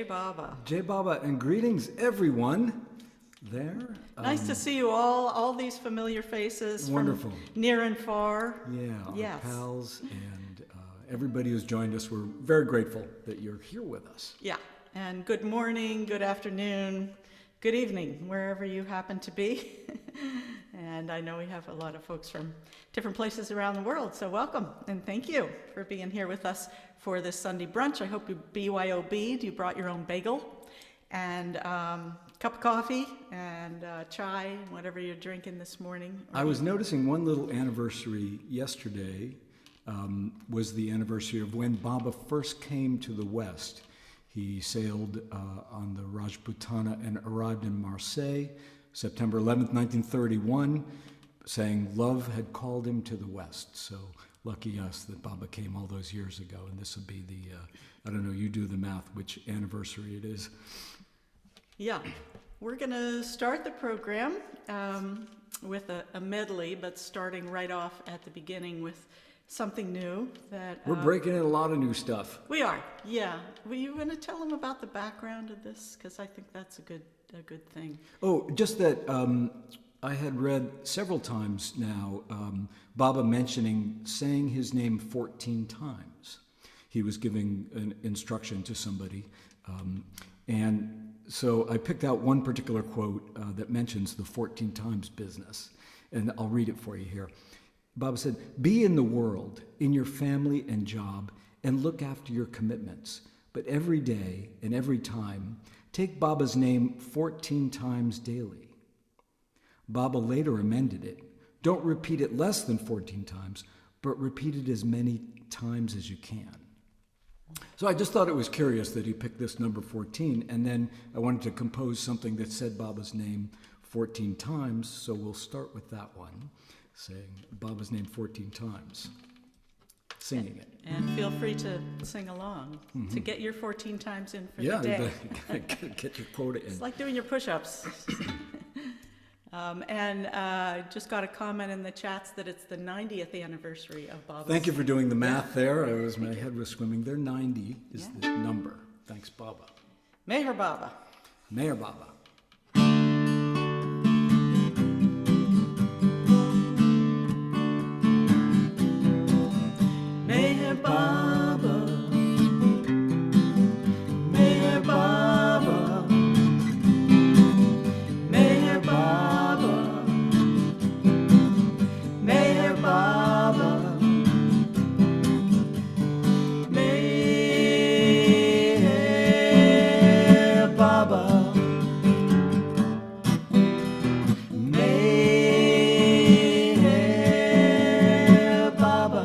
Jay Baba. Jay Baba, and greetings everyone there. Nice to see you all these familiar faces. Wonderful. From near and far. Yeah, yes. Our pals and everybody who's joined us. We're very grateful that you're here with us. Yeah, and good morning, good afternoon, good evening, wherever you happen to be. And I know we have a lot of folks from different places around the world, so welcome and thank you for being here with us for this Sunday brunch. I hope you BYOB'd, you brought your own bagel and cup of coffee and chai, whatever you're drinking this morning. I was noticing one little anniversary yesterday was the anniversary of when Baba first came to the West. He sailed on the Rajputana and arrived in Marseille, September 11th, 1931, saying love had called him to the West. So lucky us that Baba came all those years ago, and this will be the, I don't know, you do the math, which anniversary it is. Yeah, we're going to start the program with a medley, but starting right off at the beginning with something new that... We're breaking in a lot of new stuff. We are, yeah. Were you going to tell them about the background of this? Because I think that's a good thing. Oh, just that I had read several times now Baba saying his name 14 times. He was giving an instruction to somebody. And so I picked out one particular quote that mentions the 14 times business. And I'll read it for you here. Baba said, "Be in the world, in your family and job, and look after your commitments. But every day and every time, take Baba's name 14 times daily." Baba later amended it. Don't repeat it less than 14 times, but repeat it as many times as you can. So I just thought it was curious that he picked this number 14, and then I wanted to compose something that said Baba's name 14 times, so we'll start with that one, saying Baba's name 14 times, singing it. And feel free to sing along to get your 14 times in for the day. Yeah, get your quota in. It's like doing your push-ups. And just got a comment in the chats that it's the 90th anniversary of Baba's. Thank you for doing the math there. My head was swimming there. 90 is the number. Thanks, Baba. Meher Baba. Meher Baba. Meher Baba. Meher Baba. Meher Baba. Meher Baba. Meher Baba. Meher Baba.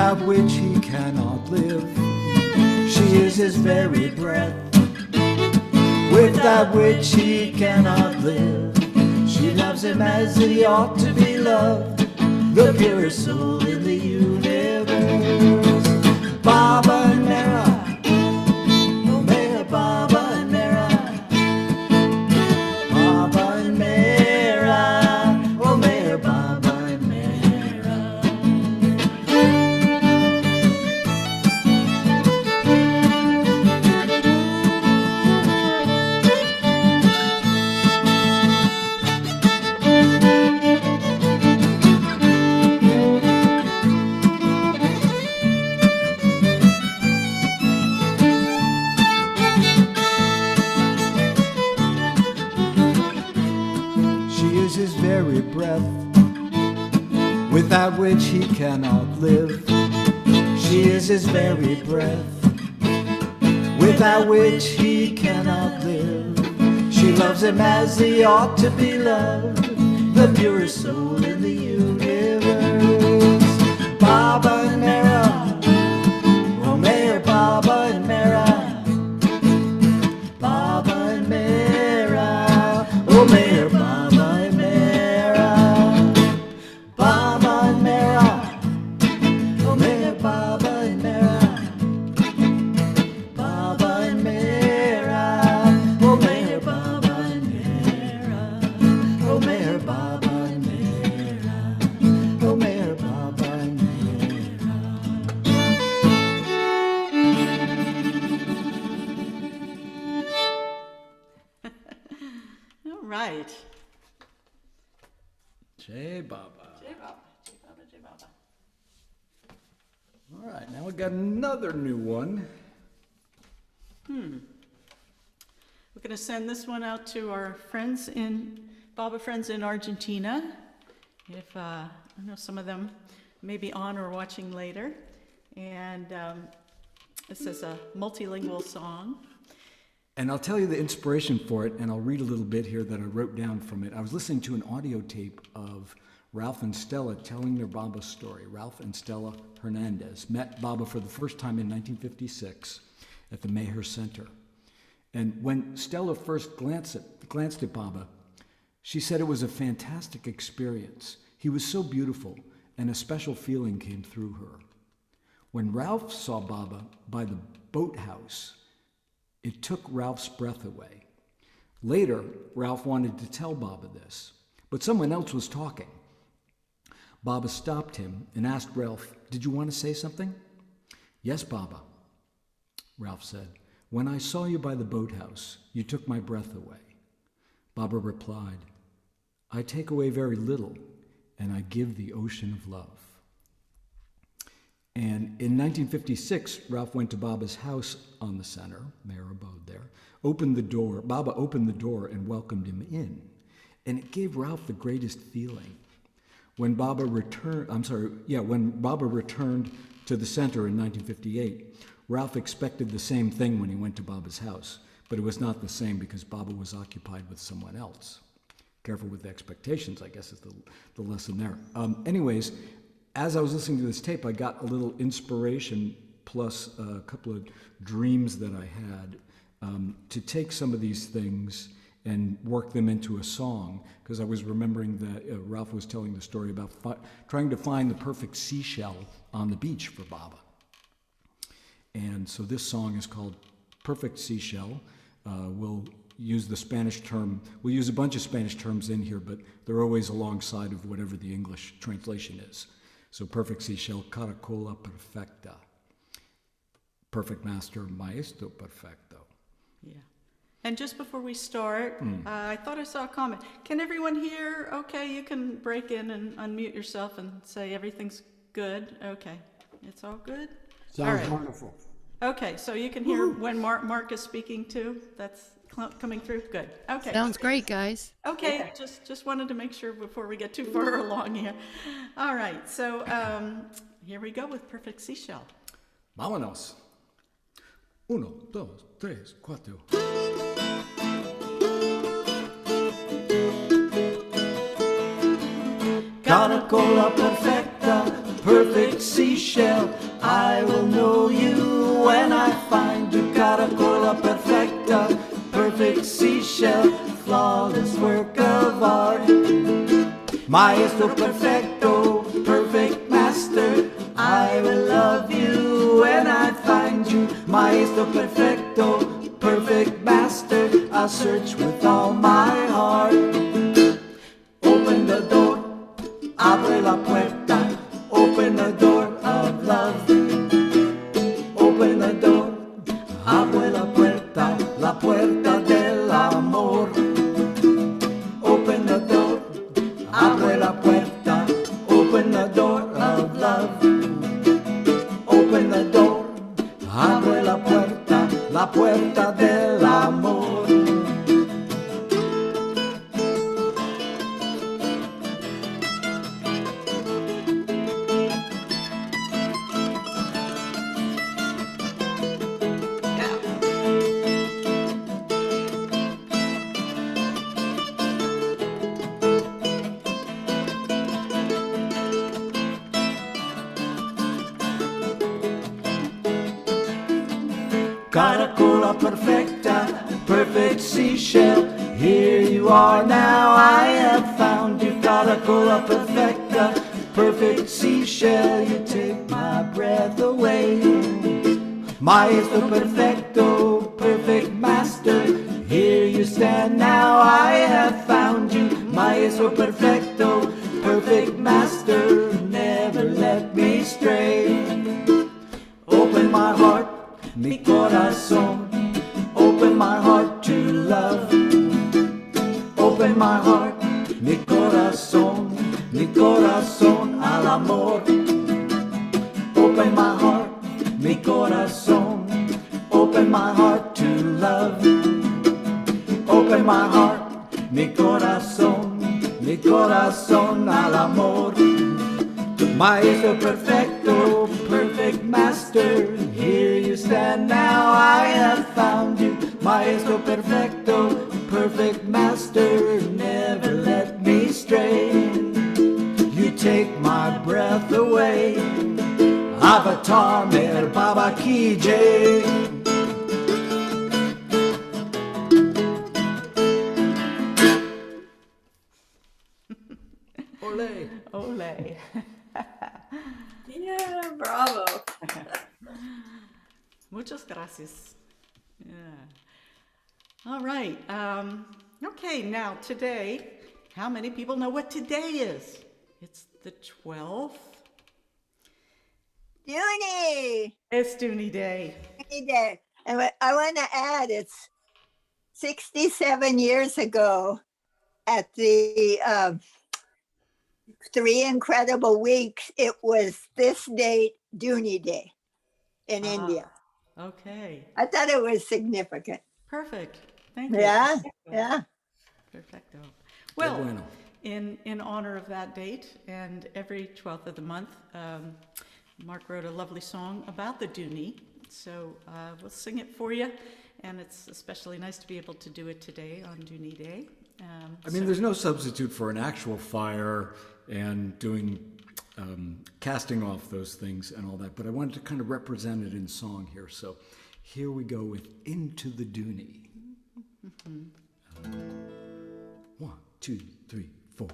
without which he cannot live. She is his very breath, without which he cannot live. She loves him as he ought to be loved, the purest soul in the universe. Baba and Mehera, oh Meyer, Baba and Mehera, Baba and Mehera, oh Meyer, Baba and Mehera. His very breath, without which he cannot live. She is his very breath, without which he cannot live. She loves him as he ought to be loved, the purest soul in the universe. Baba and Mehera, oh Meyer, Baba and Mehera, Baba and Mehera, oh Meyer, Baba. Right. Jai Baba. Jai Baba, Jai Baba, Jai Baba. All right, now we got another new one. We're going to send this one out to our friends Baba friends in Argentina. If I know some of them may be on or watching later. And this is a multilingual song. And I'll tell you the inspiration for it, and I'll read a little bit here that I wrote down from it. I was listening to an audio tape of Ralph and Stella telling their Baba story. Ralph and Stella Hernandez met Baba for the first time in 1956 at the Meyer Center. And when Stella first glanced at Baba, she said it was a fantastic experience. He was so beautiful, and a special feeling came through her. When Ralph saw Baba by the boathouse, it took Ralph's breath away. Later, Ralph wanted to tell Baba this, but someone else was talking. Baba stopped him and asked Ralph, "Did you want to say something?" "Yes, Baba," Ralph said. "When I saw you by the boathouse, you took my breath away." Baba replied, "I take away very little, and I give the ocean of love." And in 1956, Ralph went to Baba's house on the center, Meyer Abode there, opened the door. Baba opened the door and welcomed him in. And it gave Ralph the greatest feeling. When Baba returned to the center in 1958, Ralph expected the same thing when he went to Baba's house, but it was not the same because Baba was occupied with someone else. Careful with the expectations, I guess, is the lesson there. Anyways, as I was listening to this tape, I got a little inspiration plus a couple of dreams that I had to take some of these things and work them into a song, because I was remembering that Ralph was telling the story about trying to find the perfect seashell on the beach for Baba. And so this song is called Perfect Seashell. We'll use the Spanish term. We'll use a bunch of Spanish terms in here, but they're always alongside of whatever the English translation is. So perfect seashell, caracola perfecta. Perfect master, maestro perfecto. Yeah. And just before we start, I thought I saw a comment. Can everyone hear? Okay, you can break in and unmute yourself and say everything's good. Okay, it's all good? Sounds wonderful. Okay, so you can hear when Mark is speaking too? That's coming through? Good. Okay. Sounds great, guys. Okay, just wanted to make sure before we get too far along here. All right, so here we go with Perfect Seashell. Vámonos. 1, 2, 3, 4. Caracola perfecta, perfect seashell, I will know you when I find you. Caracola perfecta, perfect seashell, flawless work of art. Maestro perfecto, perfect master, I will love you when I find you. Maestro perfecto, perfect master, I'll search with all my heart. Open the door, abre la puerta, open the door of love. Open the door, abre la puerta del amor. Open the door, abre la puerta, open the door of love. Open the door, abre la puerta del amor. Caracola perfecta, perfect seashell, here you are now, I have found you. Caracola perfecta, perfect seashell, you take my breath away. Maestro perfecto, perfect master, here you stand now, I have found you. Maestro perfecto, perfect master, never let me stray. Open my heart, mi corazón, open my heart to love. Open my heart, mi corazón al amor. Open my heart, mi corazón, open my heart to love. Open my heart, mi corazón al amor. Maestro perfecto, perfect master, here you stand now, I have found you. Maestro perfecto, perfect master, never let me stray. You take my breath away. Avatar Meher Baba Ki Jai. Ole. Ole. Yeah, bravo. Muchas gracias. Yeah. All right. Okay, now today, how many people know what today is? It's the 12th. Junie! It's Dooney Day. Junie Day. And I want to add, it's 67 years ago at the 3 Incredible Weeks, it was this date, Dooney Day in India. Okay. I thought it was significant. Perfect. Thank you. Yeah, yeah. Perfecto. Well, in honor of that date and every 12th of the month, Mark wrote a lovely song about the Dooney. So we'll sing it for you. And it's especially nice to be able to do it today on Dooney Day. I mean, there's no substitute for an actual fire and doing casting off those things and all that, but I wanted to kind of represent it in song here. So here we go with Into the Dooney. 1, 2, 3, 4.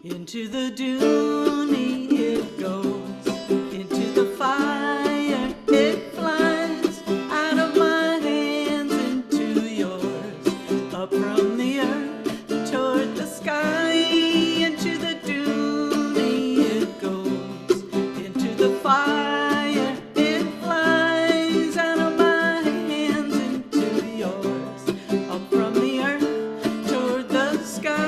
Into the Dooney it goes, into the fire it flies, out of my hands into yours, up from the earth toward the sky. Into the Dooney it goes, into the fire it flies, out of my hands into yours, up from the earth toward the sky.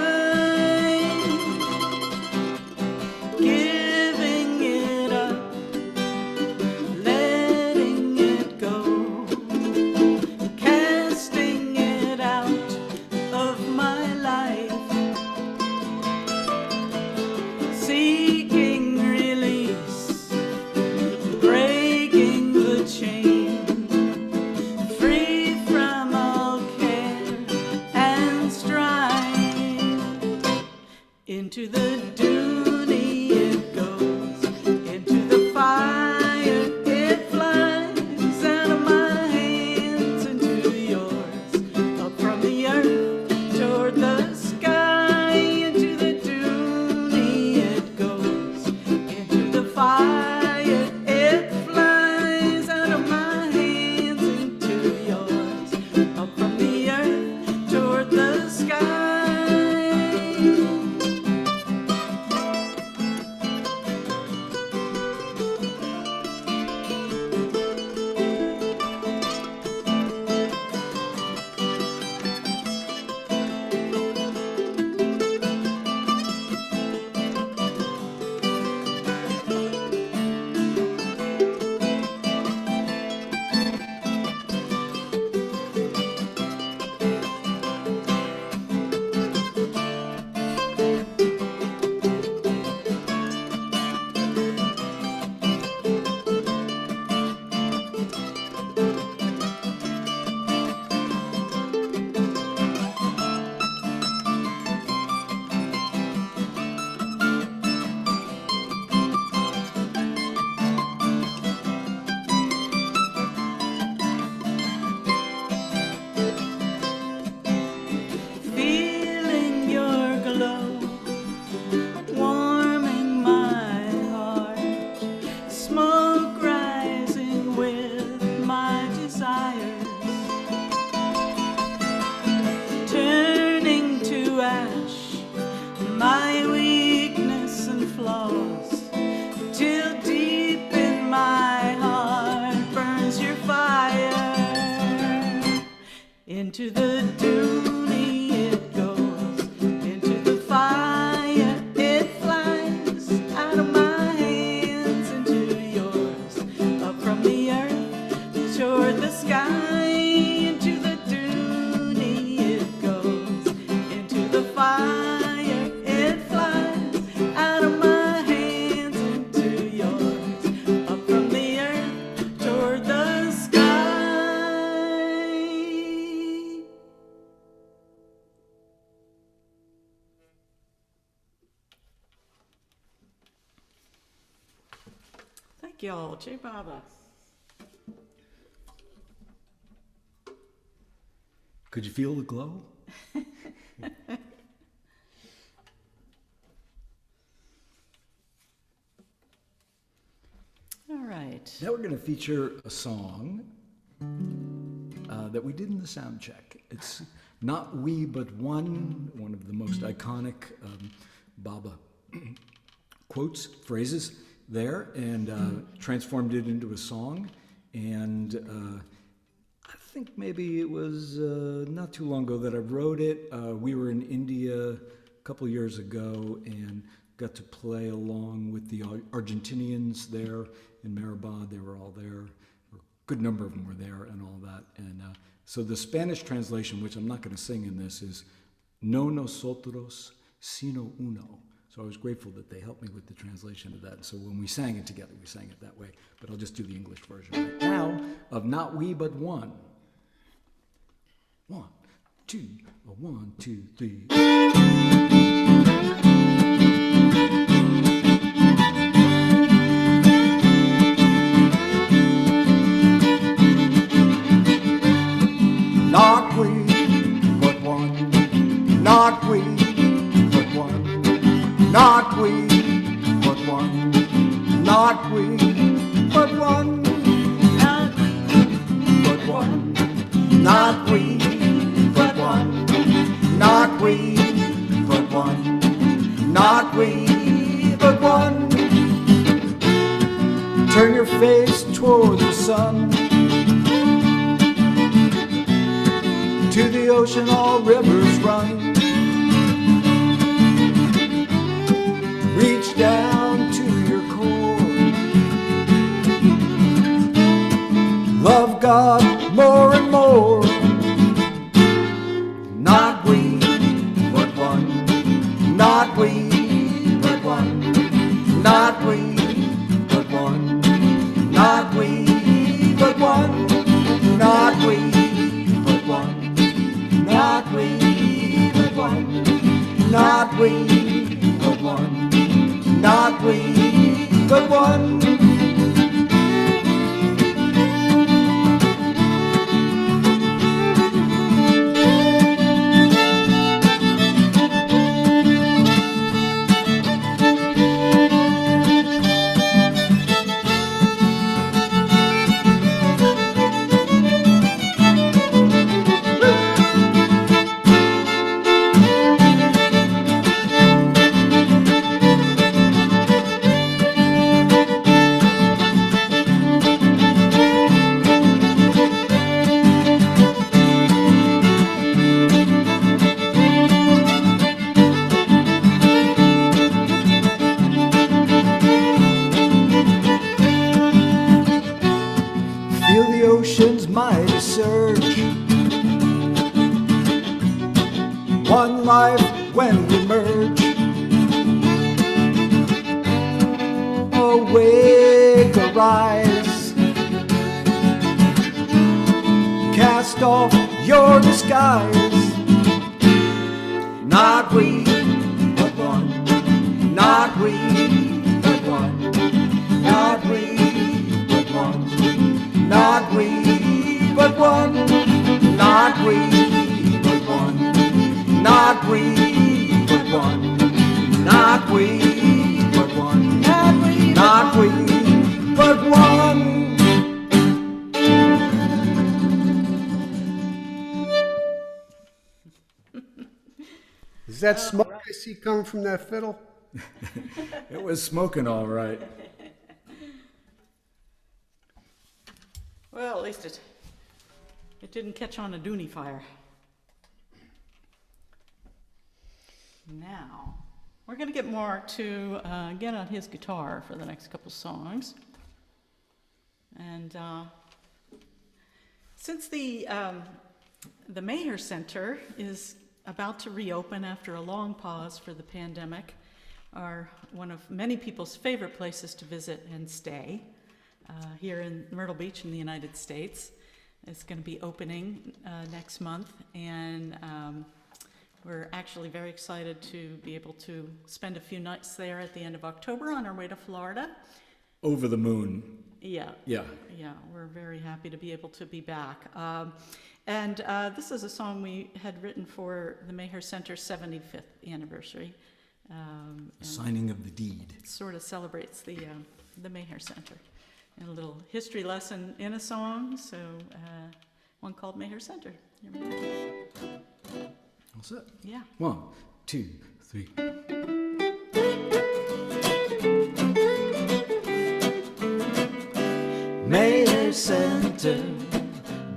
Into the dooney it goes, into the fire it flies, out of my hands into yours, up from the earth toward the sky. Into the dooney it goes, into the fire it flies, out of my hands into yours, up from the earth toward the sky. Thank y'all, J Baba. Could you feel the glow? All right. Now we're going to feature a song that we did in the sound check. It's Not We But one of the most iconic Baba quotes, phrases there, and transformed it into a song. And I think maybe it was not too long ago that I wrote it. We were in India a couple years ago and got to play along with the Argentinians there in Mehera. They were all there. A good number of them were there and all that. And so the Spanish translation, which I'm not going to sing in this, is No nosotros, sino uno. So I was grateful that they helped me with the translation of that. So when we sang it together, we sang it that way. But I'll just do the English version right now of Not We But One. 1, 2, 1, 2, 3. Not we, but one. Not we, but one. Not we, but one. Not we, but one. Not we, but one. Not we, but one. Not we, but one. Not we, but one. Turn your face toward the sun. To the ocean all rivers run. Reach down to your core. Love God more and more. Not we, but one. Not we, but one. Not we, but one. Not we, but one. Not we, but one. Not we, but one. Not we, but one. Not we, but one. One life when we merge. Awake, arise. Cast off your disguise. Not we, but one. Not we, but one. Not we, but one. Not we, but one. Not we, but one. Not we, but one. Not we, but one. Not we, but one. Is that smoke I see coming from that fiddle? It was smoking all right. Well, at least it didn't catch on a dooney fire. Now, we're going to get Mark to get on his guitar for the next couple songs. And since the Meyer Center is about to reopen after a long pause for the pandemic, are one of many people's favorite places to visit and stay here in Myrtle Beach in the United States. It's going to be opening next month, and we're actually very excited to be able to spend a few nights there at the end of October on our way to Florida. Over the moon. Yeah. Yeah. Yeah, we're very happy to be able to be back. And this is a song we had written for the Meyer Center's 75th anniversary. And Signing of the deed. it sort of celebrates the Meyer Center. And a little history lesson in a song, so one called Meyer Center. Here we go. What's that? Yeah. 1, 2, 3. Meyer Center,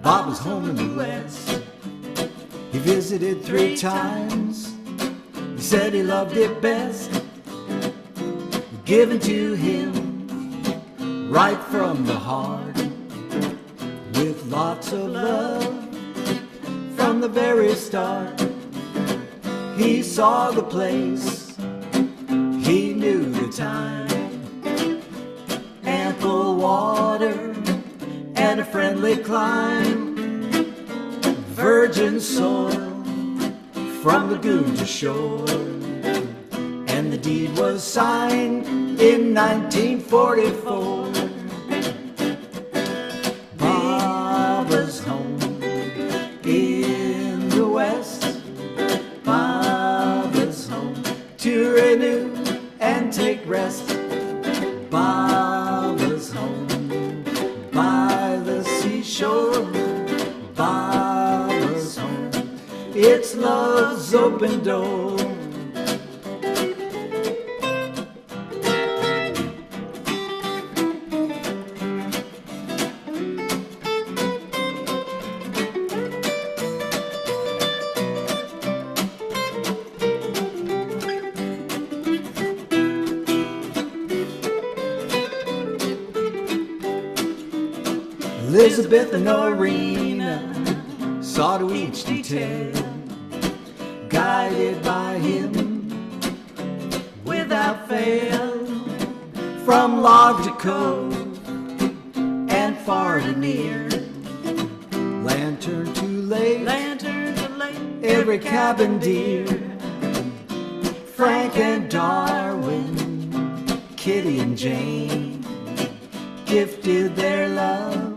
Bob was home in the West. He visited 3 times. He said he loved it best. Given to him right from the heart, with lots of love from the very start. He saw the place, he knew the time, ample water and a friendly clime, virgin soil from lagoon to shore, and the deed was signed in 1944. Baba's home in the West, Baba's home to renew and take rest. Baba's home by the seashore, Baba's home, it's love's open door. Elizabeth and Norina saw to each detail, guided by him without fail, from log to cove and far to near, lantern to lake, every cabin dear, Frank and Darwin, Kitty and Jane, gifted their love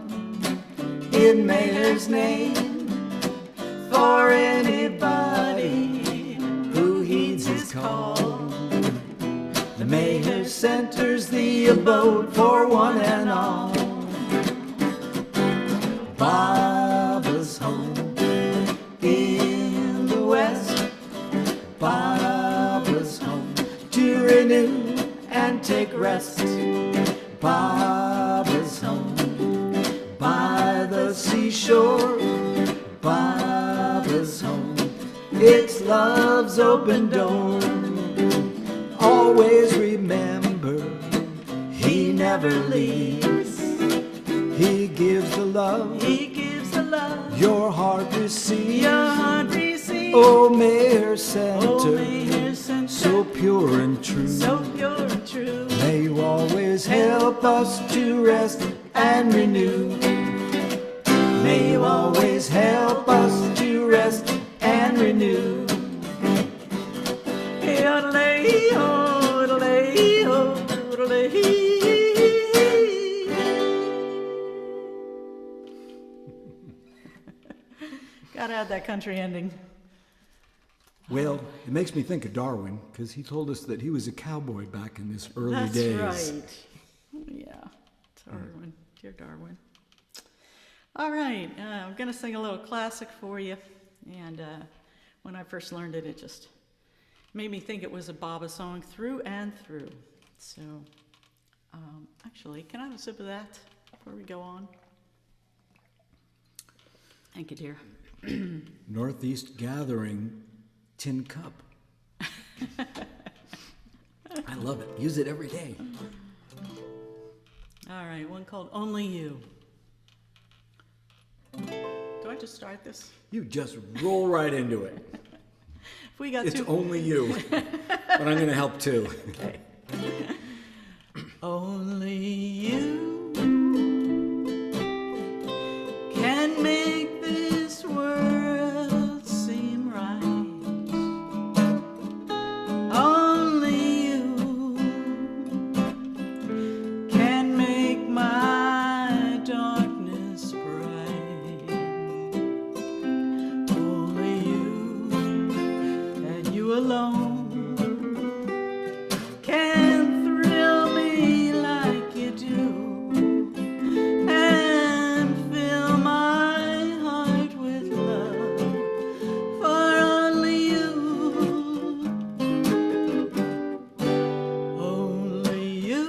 in Meyer's name, for anybody who heeds his call. The Meyer Center's the abode for one and all. Baba's home in the West, Baba's home to renew and take rest. Baba's home by the seashore, Baba's home, it's love's open door. Always remember, he never leaves. He gives the love, your heart receives. Oh, Meyer Center, so pure and true. May you always help us to rest and renew. May you always help us to rest and renew. Gotta add that country ending. Well, it makes me think of Darwin, because he told us that he was a cowboy back in his early days. That's right. Yeah, Darwin, dear Darwin. All right, I'm going to sing a little classic for you. And when I first learned it, it just made me think it was a Baba song through and through. So, actually, can I have a sip of that before we go on? Thank you, dear. Northeast Gathering Tin Cup. I love it. Use it every day. All right, one called Only You. Do I just start this? You just roll right into it. If we got It's two. only you. But I'm going to help too. Okay. Only you can make this world seem right. Only you can make my darkness bright. Only you and you alone can thrill me like you do and fill my heart with love for only you. Only you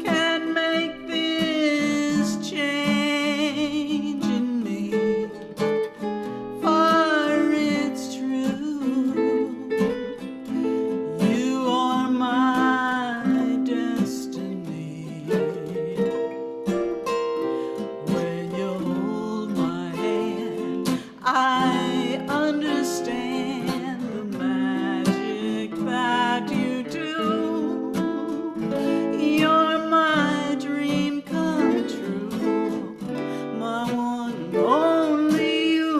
can make this change in me, for it's true. You are my destiny. When you hold my hand, I understand the magic that you do. You're my dream come true, my one and only you.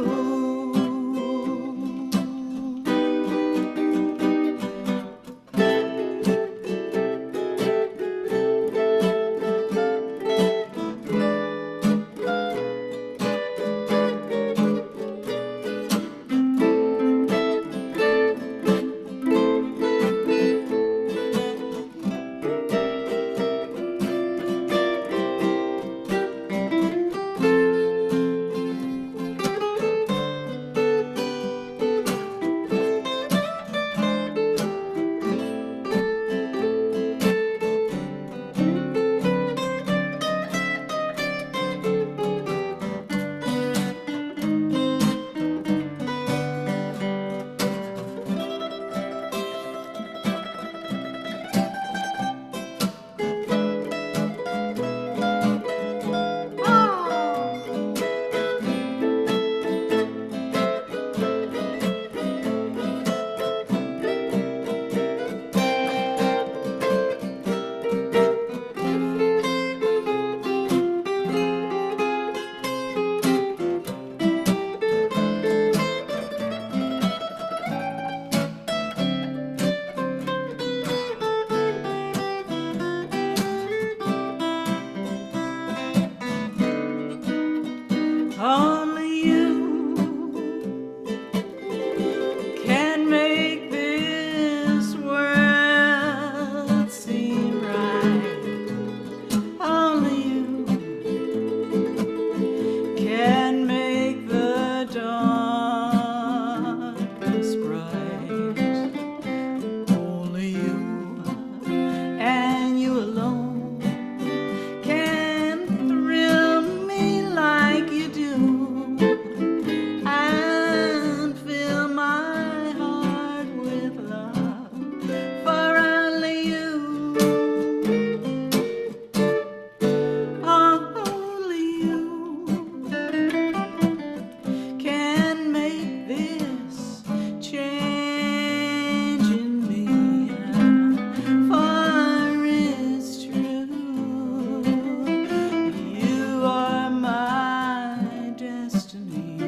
Only you can make this world seem right. Only you can make the darkness bright. Only you and you alone can thrill me like you do and fill my heart with love for only you. Only you can make this change in me, for it's true. You are my destiny.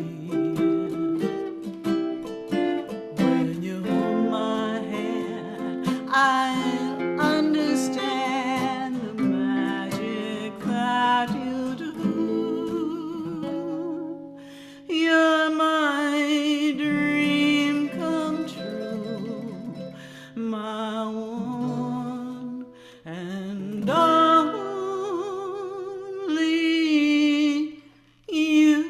When you hold my hand, I'll understand the magic that you do. You're my dream come true, my one and only you.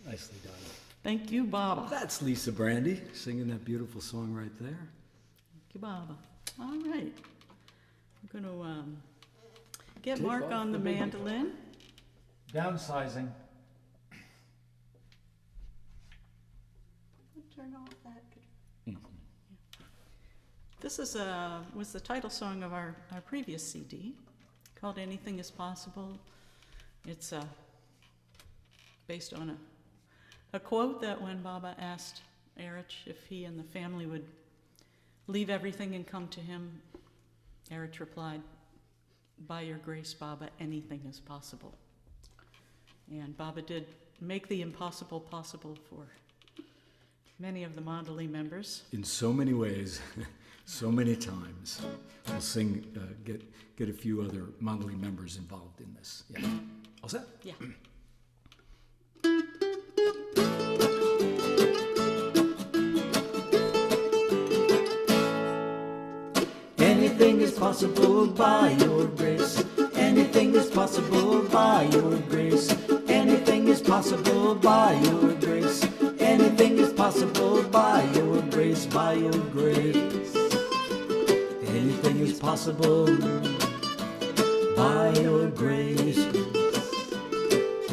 Nicely done. Thank you, Baba. That's Lisa Brande singing that beautiful song right there. Thank you, Baba. All right. I'm going to get Mark on the mandolin. Downsizing. Turn off that. This is was the title song of our previous CD called Anything is Possible. It's based on a quote that when Baba asked Erich if he and the family would leave everything and come to him, Erich replied, "By your grace, Baba, anything is possible." And Baba did make the impossible possible for many of the Mandali members. In so many ways, so many times. We'll sing, get a few other Mandali members involved in this. Yeah. All set? Yeah. Anything is possible by your grace. Anything is possible by your grace. Anything is possible by your grace. Anything is possible by your grace, by your grace. Anything is possible by your grace.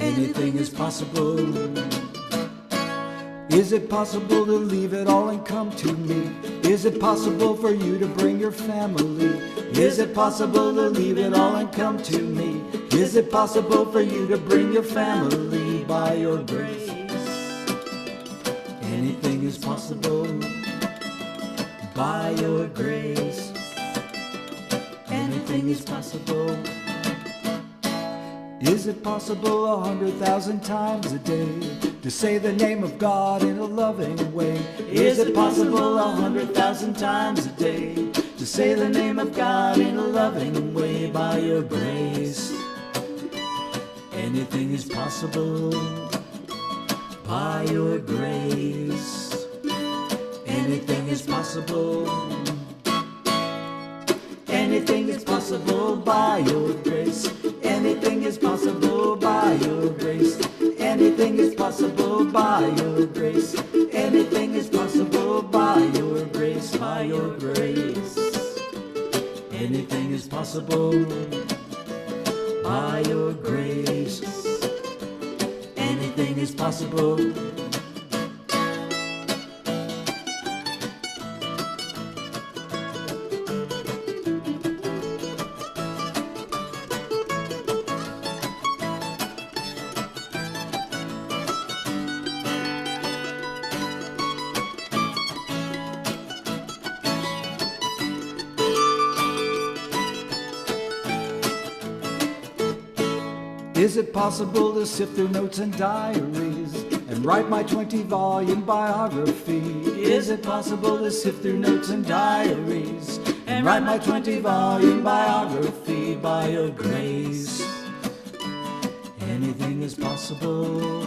Anything is possible. Is it possible to leave it all and come to me? Is it possible for you to bring your family? Is it possible to leave it all and come to me? Is it possible for you to bring your family by your grace? Anything is possible by your grace. Anything is possible. Is it possible 100,000 times a day to say the name of God in a loving way? Is it possible 100,000 times a day to say the name of God in a loving way by your grace? Anything is possible by your grace. Anything is possible. Anything is possible by your grace. Anything is possible by your grace. Anything is possible by your grace. Anything is possible by your grace, by your grace. Anything is possible by your grace. Anything is possible. Is it possible to sift through notes and diaries and write my 20-volume biography? Is it possible to sift through notes and diaries and write my 20-volume biography by your grace? Anything is possible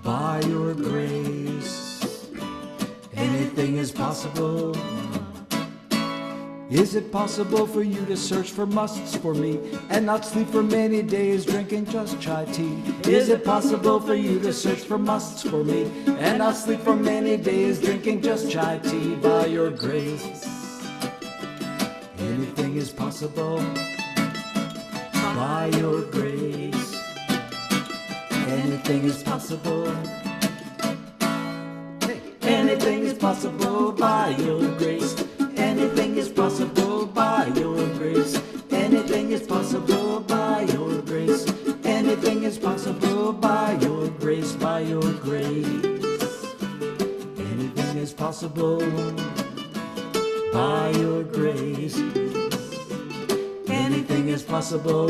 by your grace. Anything is possible. Is it possible for you to search for musts for me and not sleep for many days drinking just chai tea? Is it possible for you to search for musts for me and not sleep for many days drinking just chai tea by your grace? Anything is possible by your grace. Anything is possible. Anything is possible by your grace. Anything is possible by your grace. Anything is possible by your grace. Anything is possible by your grace, by your grace. Anything is possible by your grace. Anything is possible.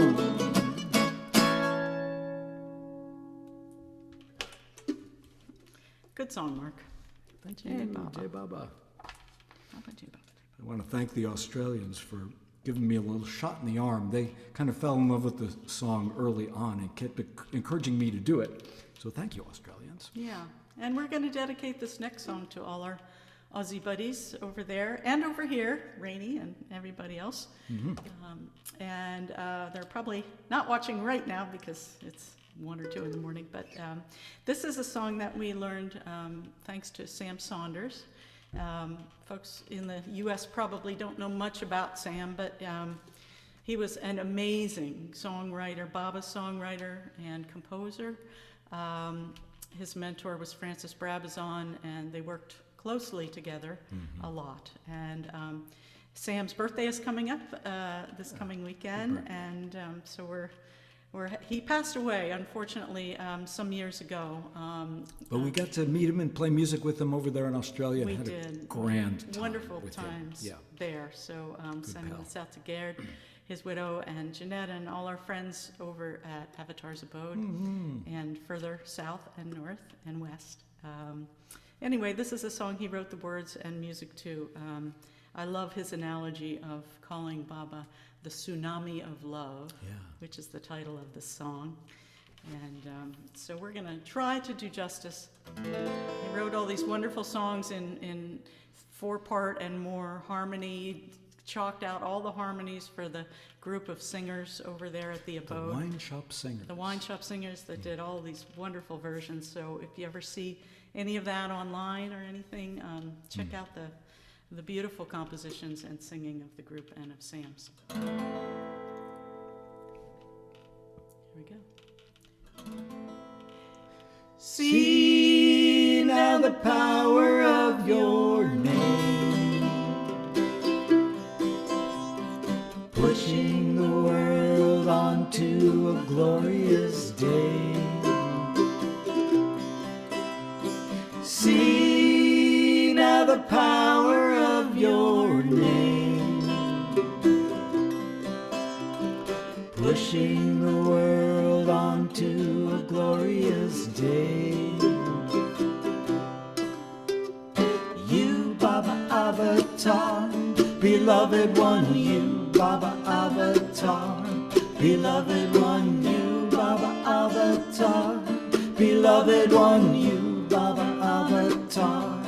Good song, Mark. Thank you, Jai Baba. Baba. I want to thank the Australians for giving me a little shot in the arm. They kind of fell in love with the song early on and kept encouraging me to do it. So thank you, Australians. Yeah, and we're going to dedicate this next song to all our Aussie buddies over there and over here, Rainey and everybody else. Mm-hmm. They're probably not watching right now because it's 1 or 2 in the morning, but this is a song that we learned thanks to Sam Saunders. Folks in the U.S. probably don't know much about Sam, but he was an amazing songwriter, Baba's songwriter and composer. His mentor was Francis Brabazon, and they worked closely together a lot. And Sam's birthday is coming up this coming weekend, and so he passed away, unfortunately, some years ago. But we got to meet him and play music with him over there in Australia. We Had did. A grand time Wonderful with him. times Yeah. there. So sending pal. this out to Gerd, his widow, and Jeanette, and all our friends over at Avatar's Abode, and further south and north and west. Anyway, this is a song he wrote the words and music to. I love his analogy of calling Baba the tsunami of love, which is the title of the song. And so we're going to try to do justice. He wrote all these wonderful songs in 4-part and more harmony, chalked out all the harmonies for the group of singers over there at the Abode. The Wine Shop Singers. The Wine Shop Singers that did all these wonderful versions. So if you ever see any of that online or anything, check out the beautiful compositions and singing of the group and of Sam's. Here we go. See now the power of your name, pushing the world onto a glorious day. See now the power of your name, pushing the world onto a glorious day. You, Baba Avatar, beloved one, you, Baba Avatar, beloved one, you, Baba Avatar, beloved one, you, Baba Avatar,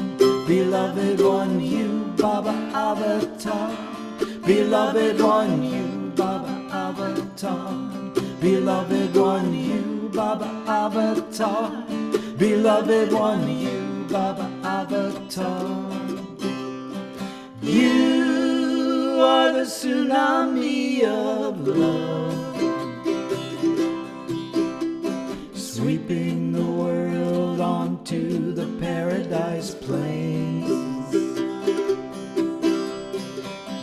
beloved one, you, Baba Avatar, beloved one, you, Baba Avatar, beloved one, you, Baba Avatar, beloved one, you, Baba Avatar. You are the tsunami of love, sweeping the world onto the paradise plains.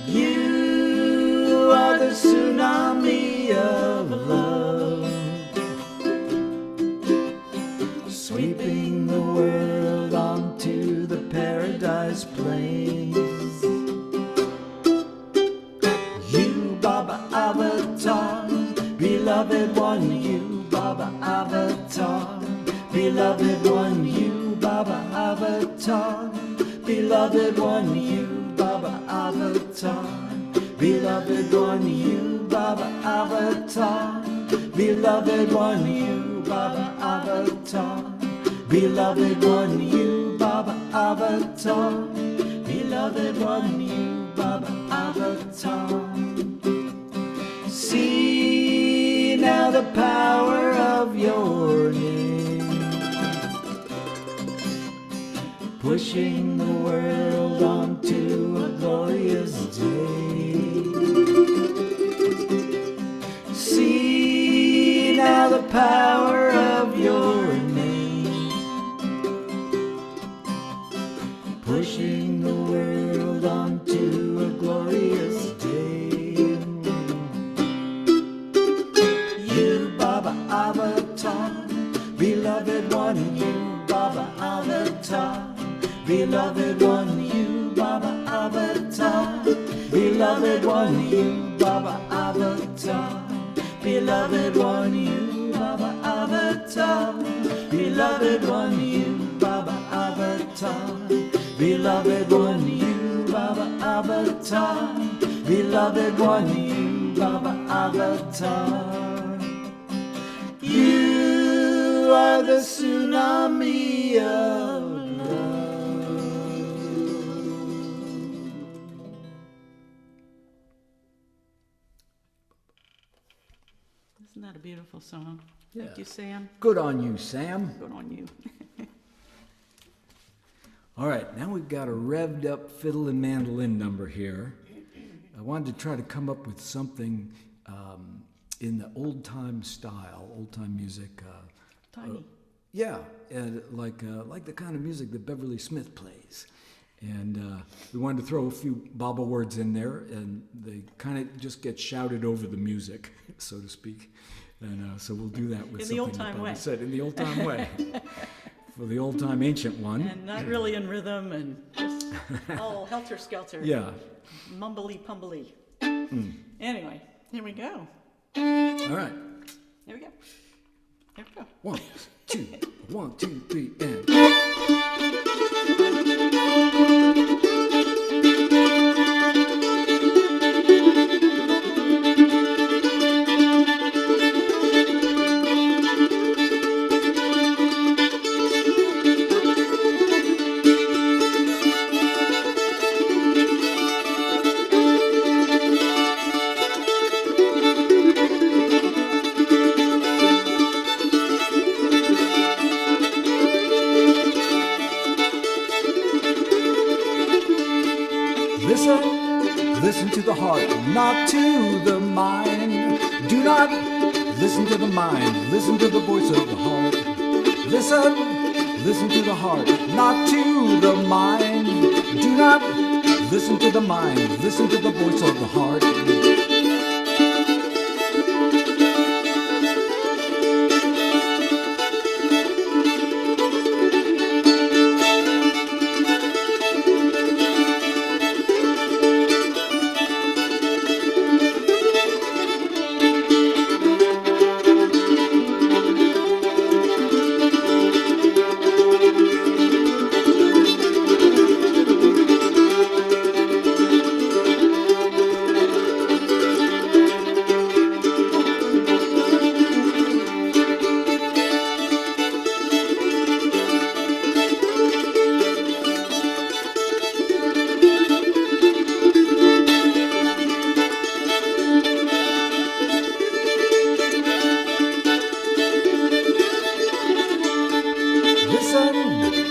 You are the tsunami of love, sweeping the world onto the paradise plains. You, Baba Avatar, beloved one, you, Baba Avatar, beloved one, you, Baba Avatar, beloved one, you, Baba Avatar, beloved one, you, Baba Avatar, beloved one, you, Baba Avatar, beloved one, you, Baba Avatar, beloved one, you, Baba Avatar. See now the power of your name, pushing the world onto a glorious day. See now the power of your name, pushing the world onto a glorious day. You, Baba Avatar, beloved one, you, Baba Avatar, beloved one, you, Baba Avatar, beloved one, you, Baba Avatar, beloved one, you, Baba Avatar, beloved one, you, Baba Avatar, beloved one, you, Baba Avatar, beloved one, you, Baba Avatar. You are the tsunami of love. Isn't that a beautiful song? Yeah. Thank you, Sam. Good on you, Sam. Good on you. All right, now we've got a revved up fiddle and mandolin number here. I wanted to try to come up with something in the old time style, old time music. Tiny. Yeah, and like the kind of music that Beverly Smith plays. And we wanted to throw a few Baba words in there, and they kind of just get shouted over the music, so to speak. And so we'll do that with In something the old-time that Baba way. said, in the old time way. For the old time ancient one. And not really in rhythm and just all helter-skelter. Yeah. Mumbly-pumbly. Anyway, here we go. All right. Here we go. Here we go. 1, 2, 1, 2, 3, and. Listen to the heart, not to the mind. Do not listen to the mind, listen to the voice of the heart. Listen to the heart, not to the mind. Do not listen to the mind, listen to the voice of the heart.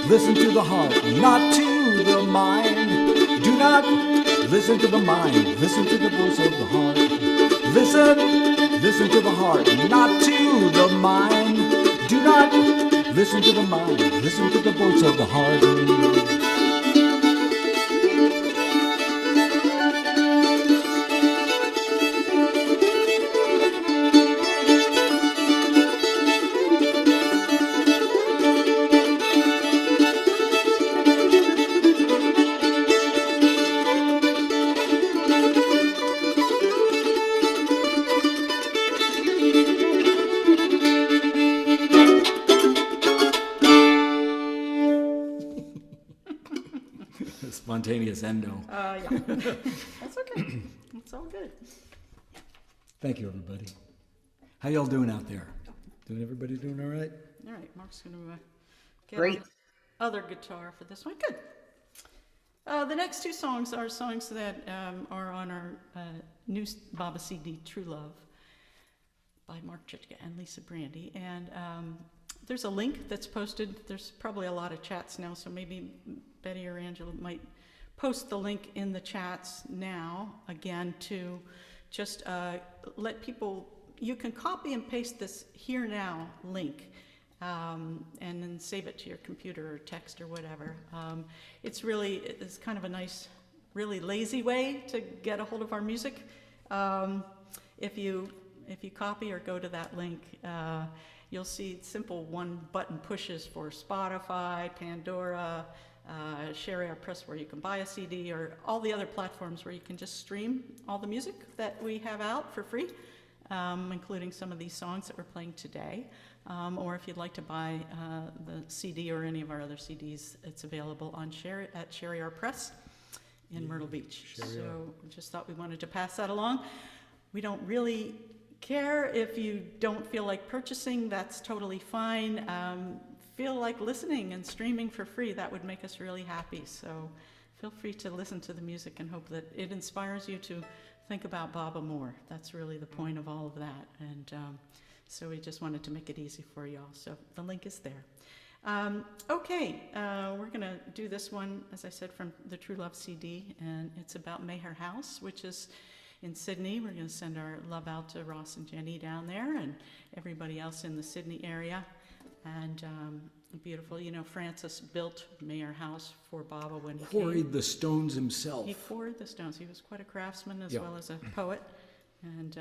Listen to the heart, not to the mind. Do not listen to the mind, listen to the voice of the heart. Listen to the heart, not to the mind. Do not listen to the mind, listen to the voice of the heart. Spontaneous endo. Yeah. That's okay. It's all good. Thank you, everybody. How y'all doing out there? Everybody doing all right? All right, Mark's going to get Great. on the other guitar for this one. Good. The next two songs are songs that are on our new Baba CD, True Love, by Mark Trichka and Lisa Brande. And there's a link that's posted. There's probably a lot of chats now, so maybe Betty or Angela might post the link in the chats now, again, to just let people, you can copy and paste this here now link and then save it to your computer or text or whatever. It's kind of a nice, really lazy way to get a hold of our music. If you copy or go to that link, you'll see simple one-button pushes for Spotify, Pandora, Share Our Press, where you can buy a CD, or all the other platforms where you can just stream all the music that we have out for free, including some of these songs that we're playing today. Or if you'd like to buy the CD or any of our other CDs, it's available on at Share Our Press in Myrtle Beach. So just thought we wanted to pass that along. We don't really care if you don't feel like purchasing, that's totally fine. Feel like listening and streaming for free, that would make us really happy. So feel free to listen to the music and hope that it inspires you to think about Baba more. That's really the point of all of that. And so we just wanted to make it easy for you all. So the link is there. Okay, we're going to do this one, as I said, from the True Love CD, and it's about Meyer House, which is in Sydney. We're going to send our love out to Ross and Jenny down there and everybody else in the Sydney area. And beautiful, you know, Francis built Meyer House for Baba when he Quarried came. the stones himself. He quarried the stones. He was quite a craftsman as Yeah. well as a poet. And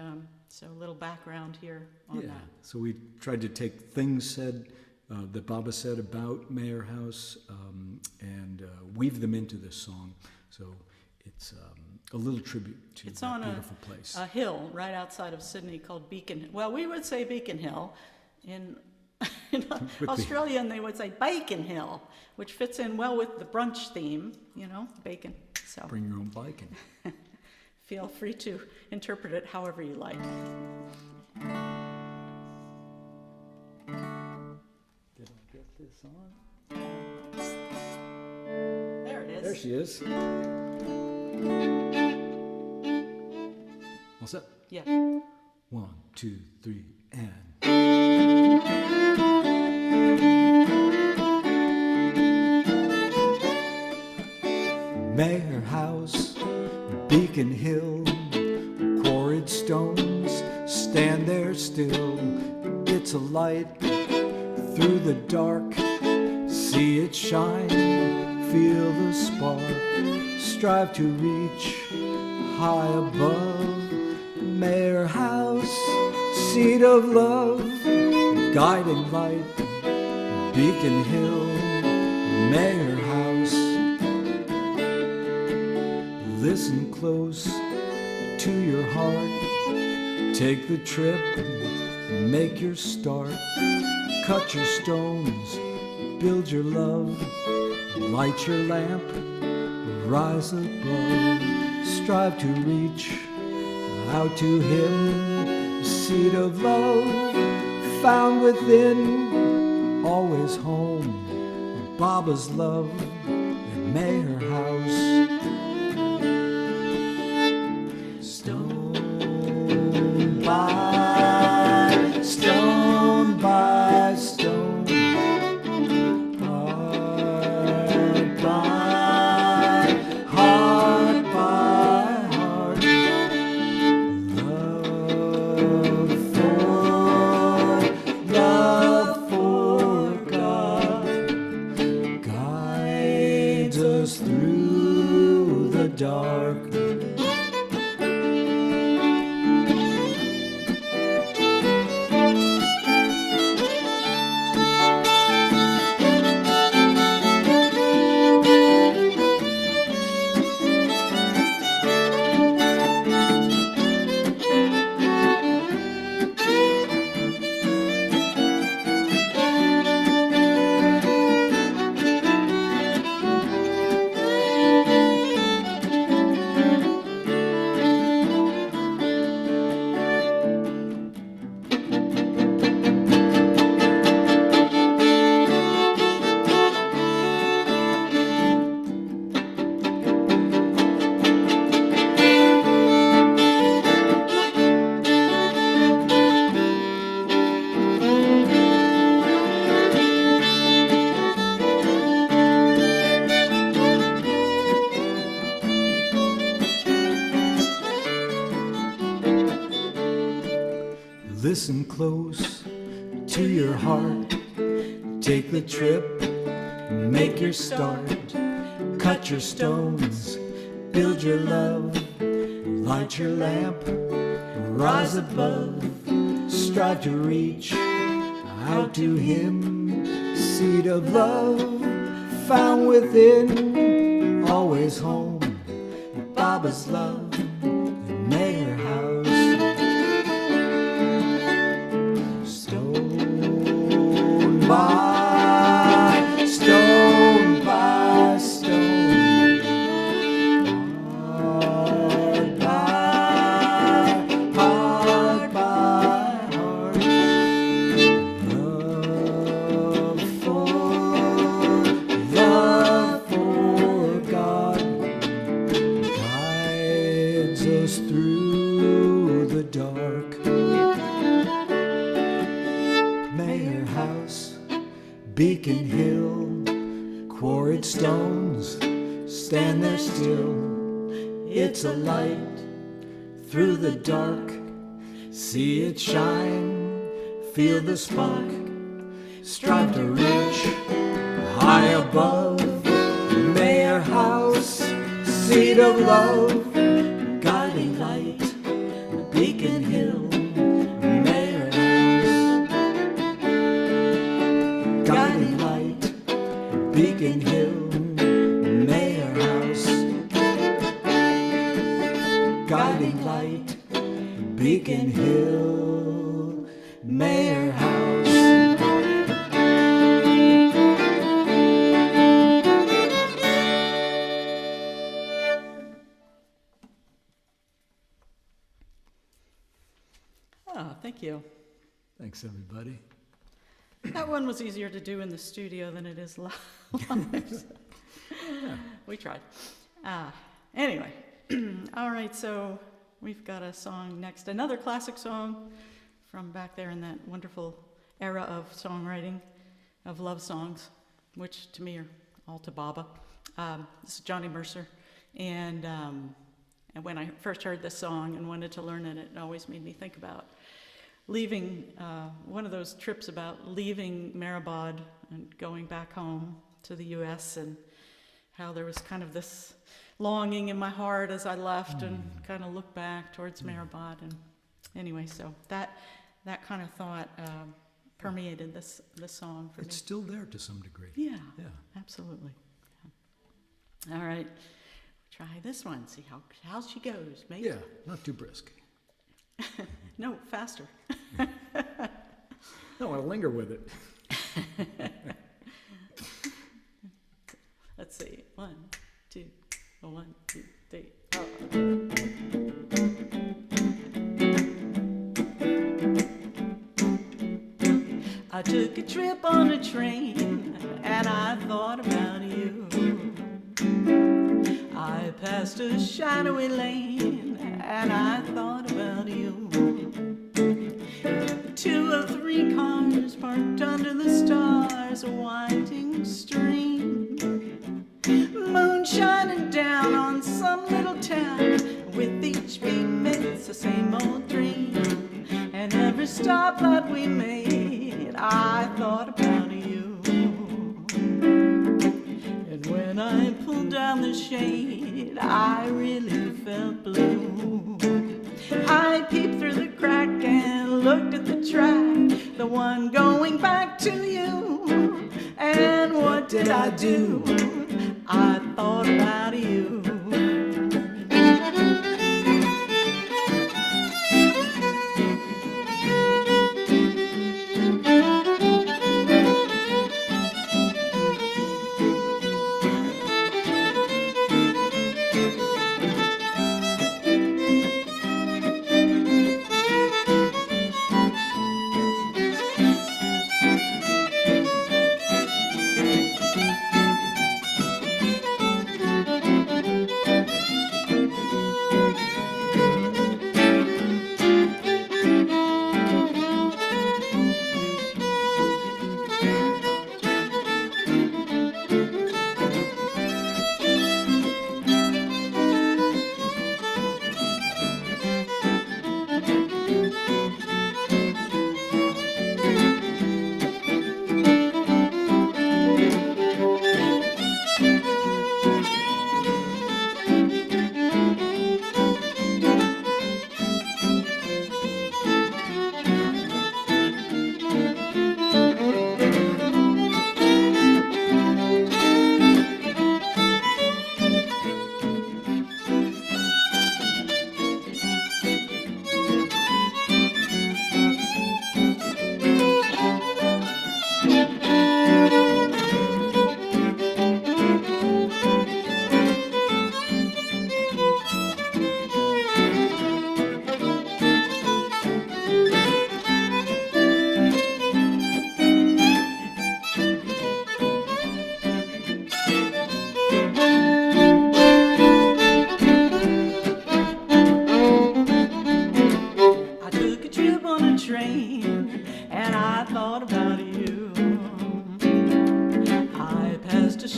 so a little background here on Yeah, that. so we tried to take things said that Baba said about Meyer House and weave them into this song. So it's a little tribute to It's that on beautiful place. a hill right outside of Sydney called Beacon. Well, we would say Beacon Hill. In Australia, and they would say Bacon Hill, which fits in well with the brunch theme, you know, bacon. So Bring your own bike in. feel free to interpret it however you like. Did I get this on? There it is. There she is. All set? Yeah. 1, 2, 3, and. Meyer House, Beacon Hill, quarried stones stand there still. It's a light through the dark, see it shine, feel the spark, strive to reach high above. Meyer House, seat of love, guiding light, Beacon Hill, Meyer House. Listen close to your heart, take the trip, make your start, cut your stones, build your love, light your lamp, rise above, strive to reach out to him, seed of love, found within, always home, Baba's love at Meyer House. Stone by stone by stone, heart by heart by heart, love for God guides us through the dark. Listen close to your heart, take the trip, make your start, cut your stones, build your love, light your lamp, rise above, strive to reach out to him, seed of love, found within, always home, Baba's love, in Meyer House. Stone by stone by stone, heart by heart by heart, love for God guides quarried stones stand there still. It's a light through the dark. See it shine, feel the spark. Strive to reach high above. Meyer house, seat of love, guiding light, Beacon Hill. Meyer house, guiding light, Beacon Hill. Meyer house, guiding light, Beacon Hill. Meyer house. Oh, thank you. Thanks, everybody. That one was easier to do in the studio than it is live. We tried. Anyway, all right, so we've got a song next, another classic song from back there in that wonderful era of songwriting, of love songs, which to me are all to Baba. This is Johnny Mercer, and when I first heard this song and wanted to learn it, it always made me think about leaving, one of those trips about leaving Abode and going back home to the U.S., and how there was kind of this longing in my heart as I left and kind of looked back towards Abode. And anyway, so that kind of thought permeated this song for me. It's still there to some degree. Yeah, Yeah. absolutely. Yeah. All right, try this one, see how she goes, maybe. Yeah, not too brisk. No, faster. No, I'll linger with it. Let's see. 1, 2, 1, 2, 3. I took a trip on a train and I thought about you. I passed a shadowy lane and I thought about you. 2 or 3 cars parked under the stars, a winding stream. Moon shining down on some little town, with each beam it's the same old dream. And every stoplight we made, I thought about you. And when I pulled down the shade, I really felt blue. I peeped through the crack and looked at the track, the one going back to you. And what did I do? I thought about you.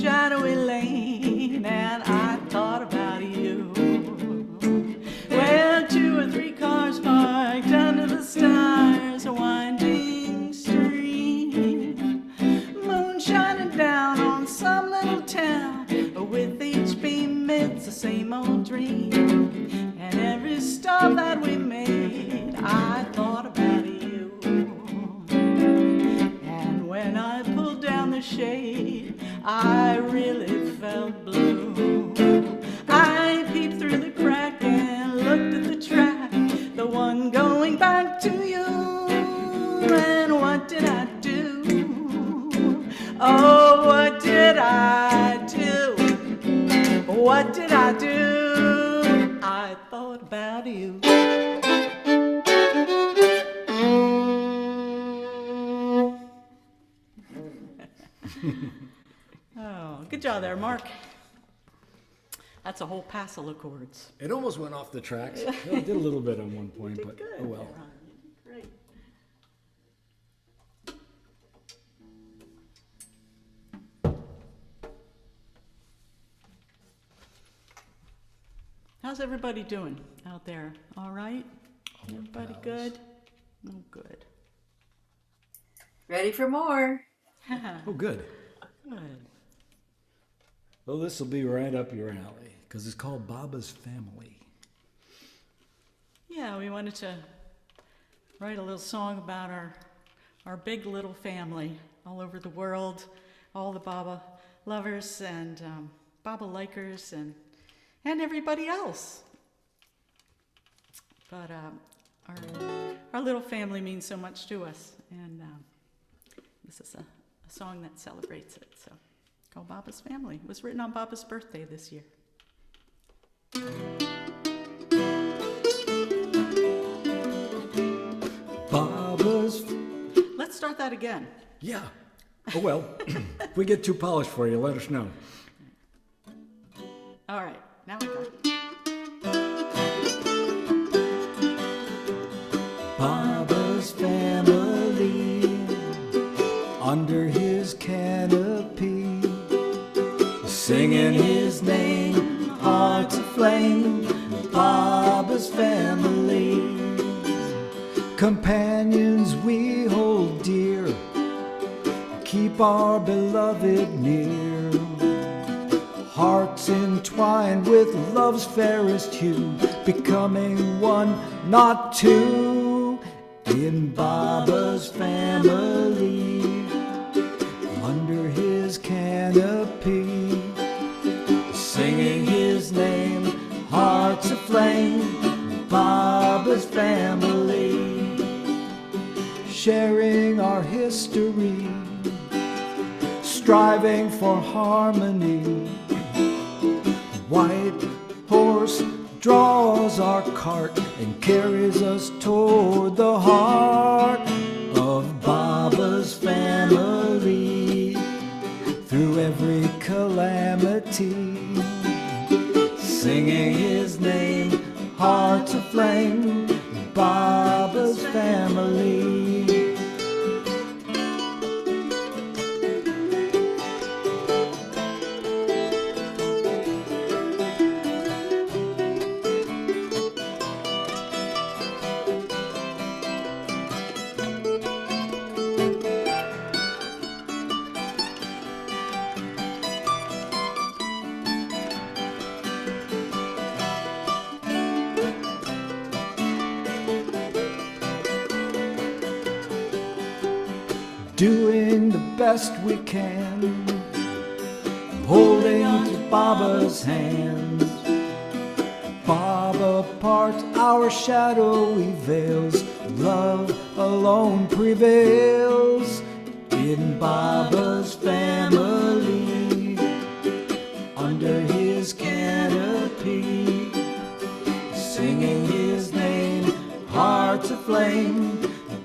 shadowy lane, and I thought about you. Well, 2 or 3 cars parked under the stars, a winding stream, moon shining down on some little town. With each beam it's the same old dream, and every stop that we made I thought about you. And when I pulled down the shade I really felt blue. I peeped through the crack and looked at the track, the one going back to you. And what did I do? Oh, what did I do? What did I do? I thought about you. Oh, good job there, Mark. That's a whole passel of chords. It almost went off the tracks. Well, I did a little bit on one point, but Good. oh well. Great. How's everybody doing out there? All right? Everybody good? Oh, good. Ready for more. Oh, good. Good. Well, this will be right up your alley because it's called Baba's Family. Yeah, we wanted to write a little song about our big little family all over the world, all the Baba lovers and Baba likers and everybody else. But our little family means so much to us, and this is a song that celebrates it. So, called Baba's Family. It was written on Baba's birthday this year. Baba's. Let's start that again. Yeah. Oh well. If we get too polished for you, let us know. All right, now I got it. Baba's family, under his canopy, singing his name, hearts aflame. Baba's family, companions we hold dear, keep our beloved near. Hearts entwined with love's fairest hue, becoming one, not two, in Baba's family, under his canopy, singing his name, hearts aflame, Baba's family, sharing our history, striving for harmony. White horse draws our cart and carries us toward the heart of Baba's family. Through every calamity, singing his name, hearts aflame, Baba's family. Doing the best we can, holding to Baba's hands. Baba part our shadowy veils, love alone prevails in Baba's family, under his canopy, singing his name, hearts aflame,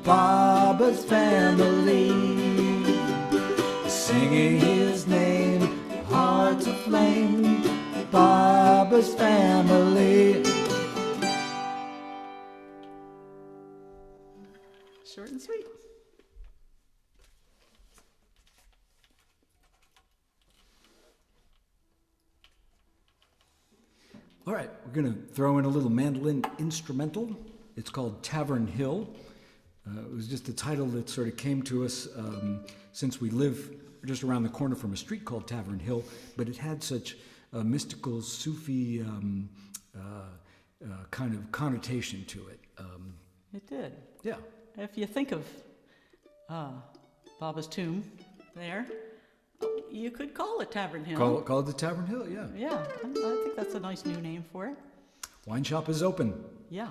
Baba's family, singing his name, hearts aflame, Baba's family. Short and sweet. All right, we're going to throw in a little mandolin instrumental. It's called Tavern Hill. It was just a title that sort of came to us since we live just around the corner from a street called Tavern Hill, but it had such a mystical Sufi kind of connotation to it. It did. Yeah. If you think of Baba's tomb there, you could call it Tavern Hill. Call it the Tavern Hill, yeah. Yeah, I think that's a nice new name for it. Wine shop is open. Yeah.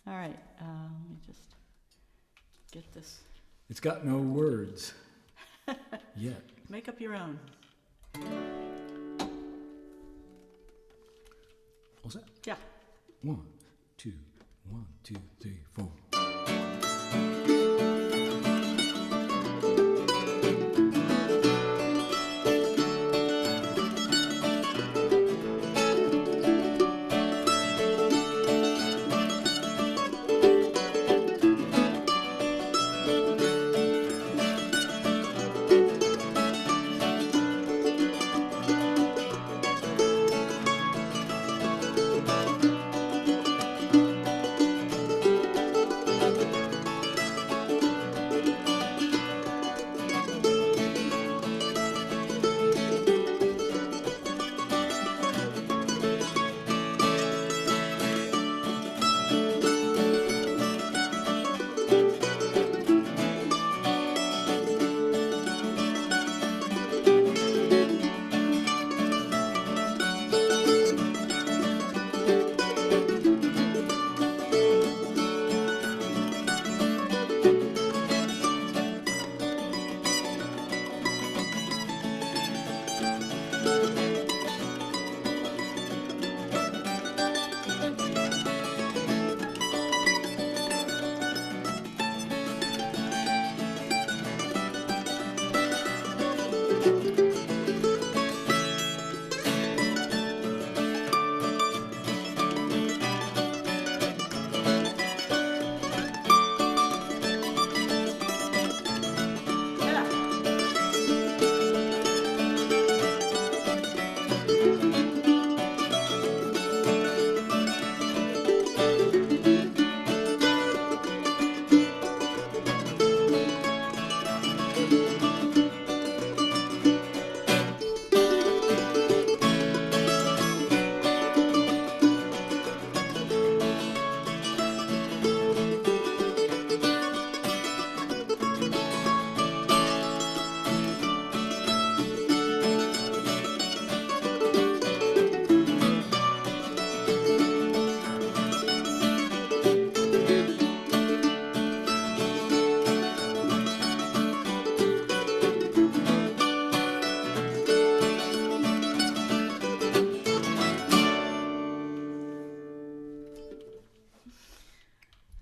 All right. Let me just get this. It's got no words yet. Make up your own. All set? Yeah. 1, 2, 1, 2, 3, 4.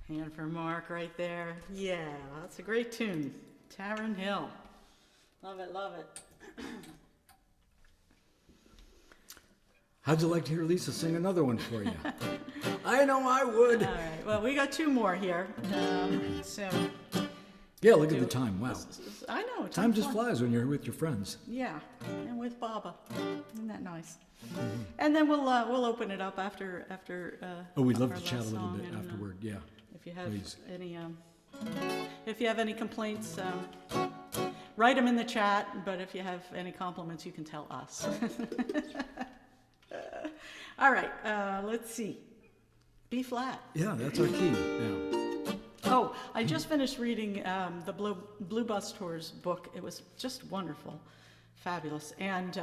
Hand for Mark right there. Yeah, that's a great tune. Tavern Hill. Love it, love it. How'd you like to hear Lisa sing another one for you? I know I would. All right, well, we got two more here. So Yeah, look at the time. Wow. I know. Time just flies. flies when you're with your friends. Yeah, and with Baba. Isn't that nice? Mm-hmm. And then we'll open it up after. Oh, we'd love our to chat a last little song, bit and, afterward. Yeah. If you have Please. any complaints, write them in the chat. But if you have any compliments, you can tell us. All right, let's see. B flat. Yeah, that's our key now. Oh, I just finished reading the Blue Bus Tours book. It was just wonderful, fabulous. And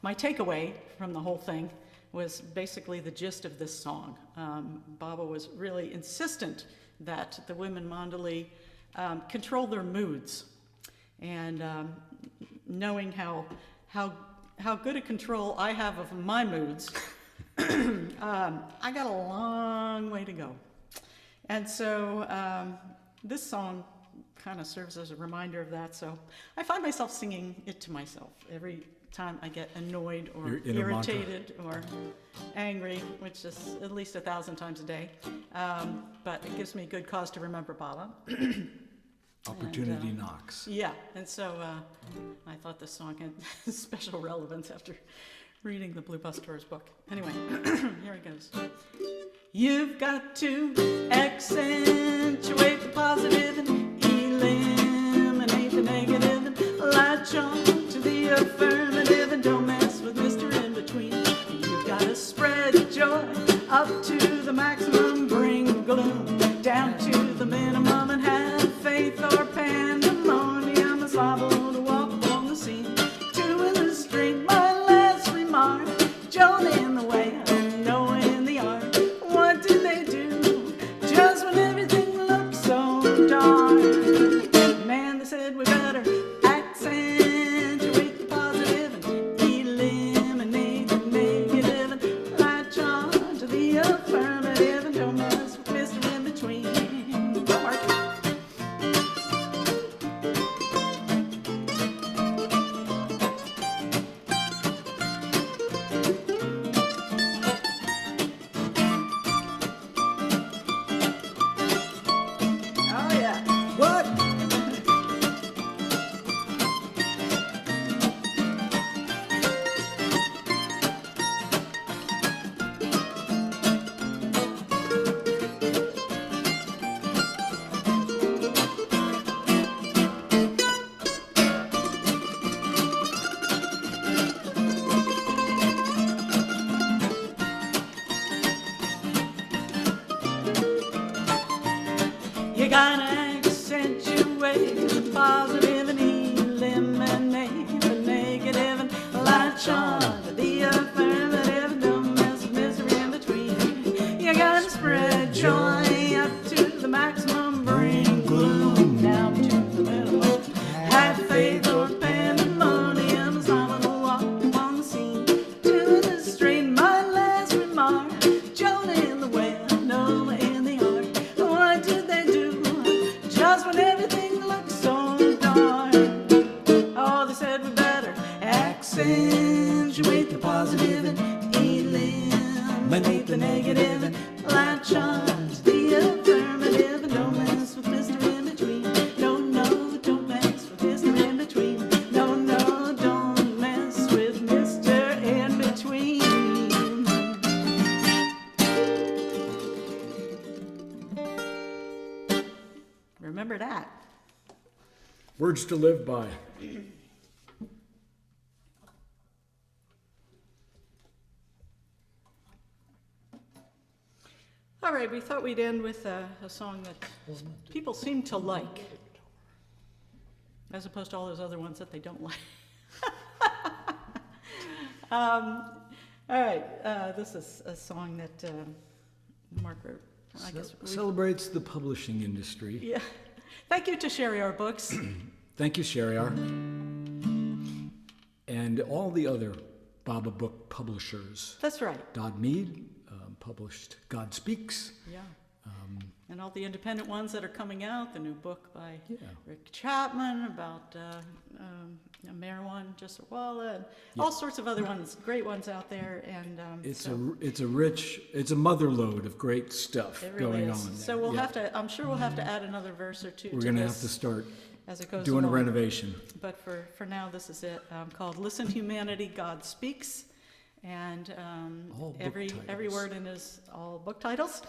my takeaway from the whole thing was basically the gist of this song. Baba was really insistent that the women Mandali control their moods. And knowing how good a control I have of my moods, I got a long way to go. And so this song kind of serves as a reminder of that. So I find myself singing it to myself every time I get annoyed or irritated or angry, which is at least 1,000 times a day. But it gives me good cause to remember Baba. Opportunity knocks. Yeah, and so I thought this song had special relevance after reading the Blue Bus Tours book. Anyway, here it goes. You've got to accentuate the positive and eliminate the negative and latch on to the affirmative and don't mess with Mr. In Between. You've got to spread joy up to the maximum, bring gloom down to the minimum, and have faith or pandemonium. It's liable to walk along the scene. Two in the street, my last remark. Joan in the way of knowing the art. What did they do just when everything looked so dark? Man, they said we better accentuate the positive and eliminate the negative and latch on to the affirmative and don't mess with Mr. In Between. Go, Mark. Oh, yeah. What? You gotta accentuate the positive and eliminate the negative and latch on to the affirmative and don't mess with misery in between. You gotta spread joy up to the maximum, bring gloom down to the minimum. Have faith or pandemonium, as I'm gonna walk on the scene. To the street, my last remark. Jonah in the well, Noah in the ark. What did they do just when everything looked so dark? Oh, they said we better accentuate the positive and eliminate the negative and latch on to the affirmative and don't mess with Mr. In Between. No, no, don't mess with Mr. In Between. No, no, don't mess with Mr. In Between. Remember that. Words to live by. All right, we thought we'd end with a song that people seem to like, as opposed to all those other ones that they don't like. All right, this is a song that Mark wrote. I guess Celebrates the publishing industry. yeah. Thank you to Sherry R. Books. Thank you, Sherry R. And all the other Bobbi book publishers. That's right. Dodd Mead published God Speaks. Yeah. And all the independent ones that are coming out, the new book by Yeah. Rick Chapman about Meyer Walla, and all sorts of other ones, great ones out there. And It's a mother lode of great stuff it really going is. on. So there. we'll Yeah. have to, I'm sure we'll have to add another verse or two We're to going to this have to start as it goes doing a along. renovation. But for now, this is it, called Listen Humanity, God Speaks. And All book every titles. word in is all book titles,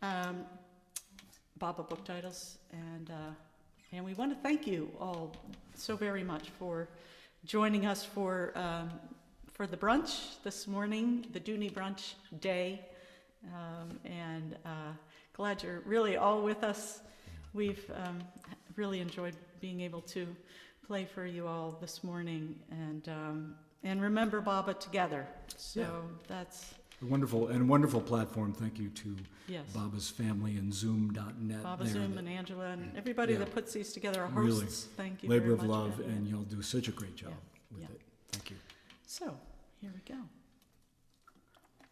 Bobbi book titles. And we want to thank you all so very much for joining us for the brunch this morning, the Dooney Brunch Day. And glad you're really all with us. We've really enjoyed being able to play for you all this morning and remember Bobbi together. So Yeah. that's A wonderful platform. Thank you to yes. Bobbi's family and Zoom.net. Bobbi there Zoom that and Angela and everybody Yeah. that puts these together, our Really hosts. Thank you labor very of much. love, again. and you'll do such a great job with Yeah. it. Thank you. So here we go.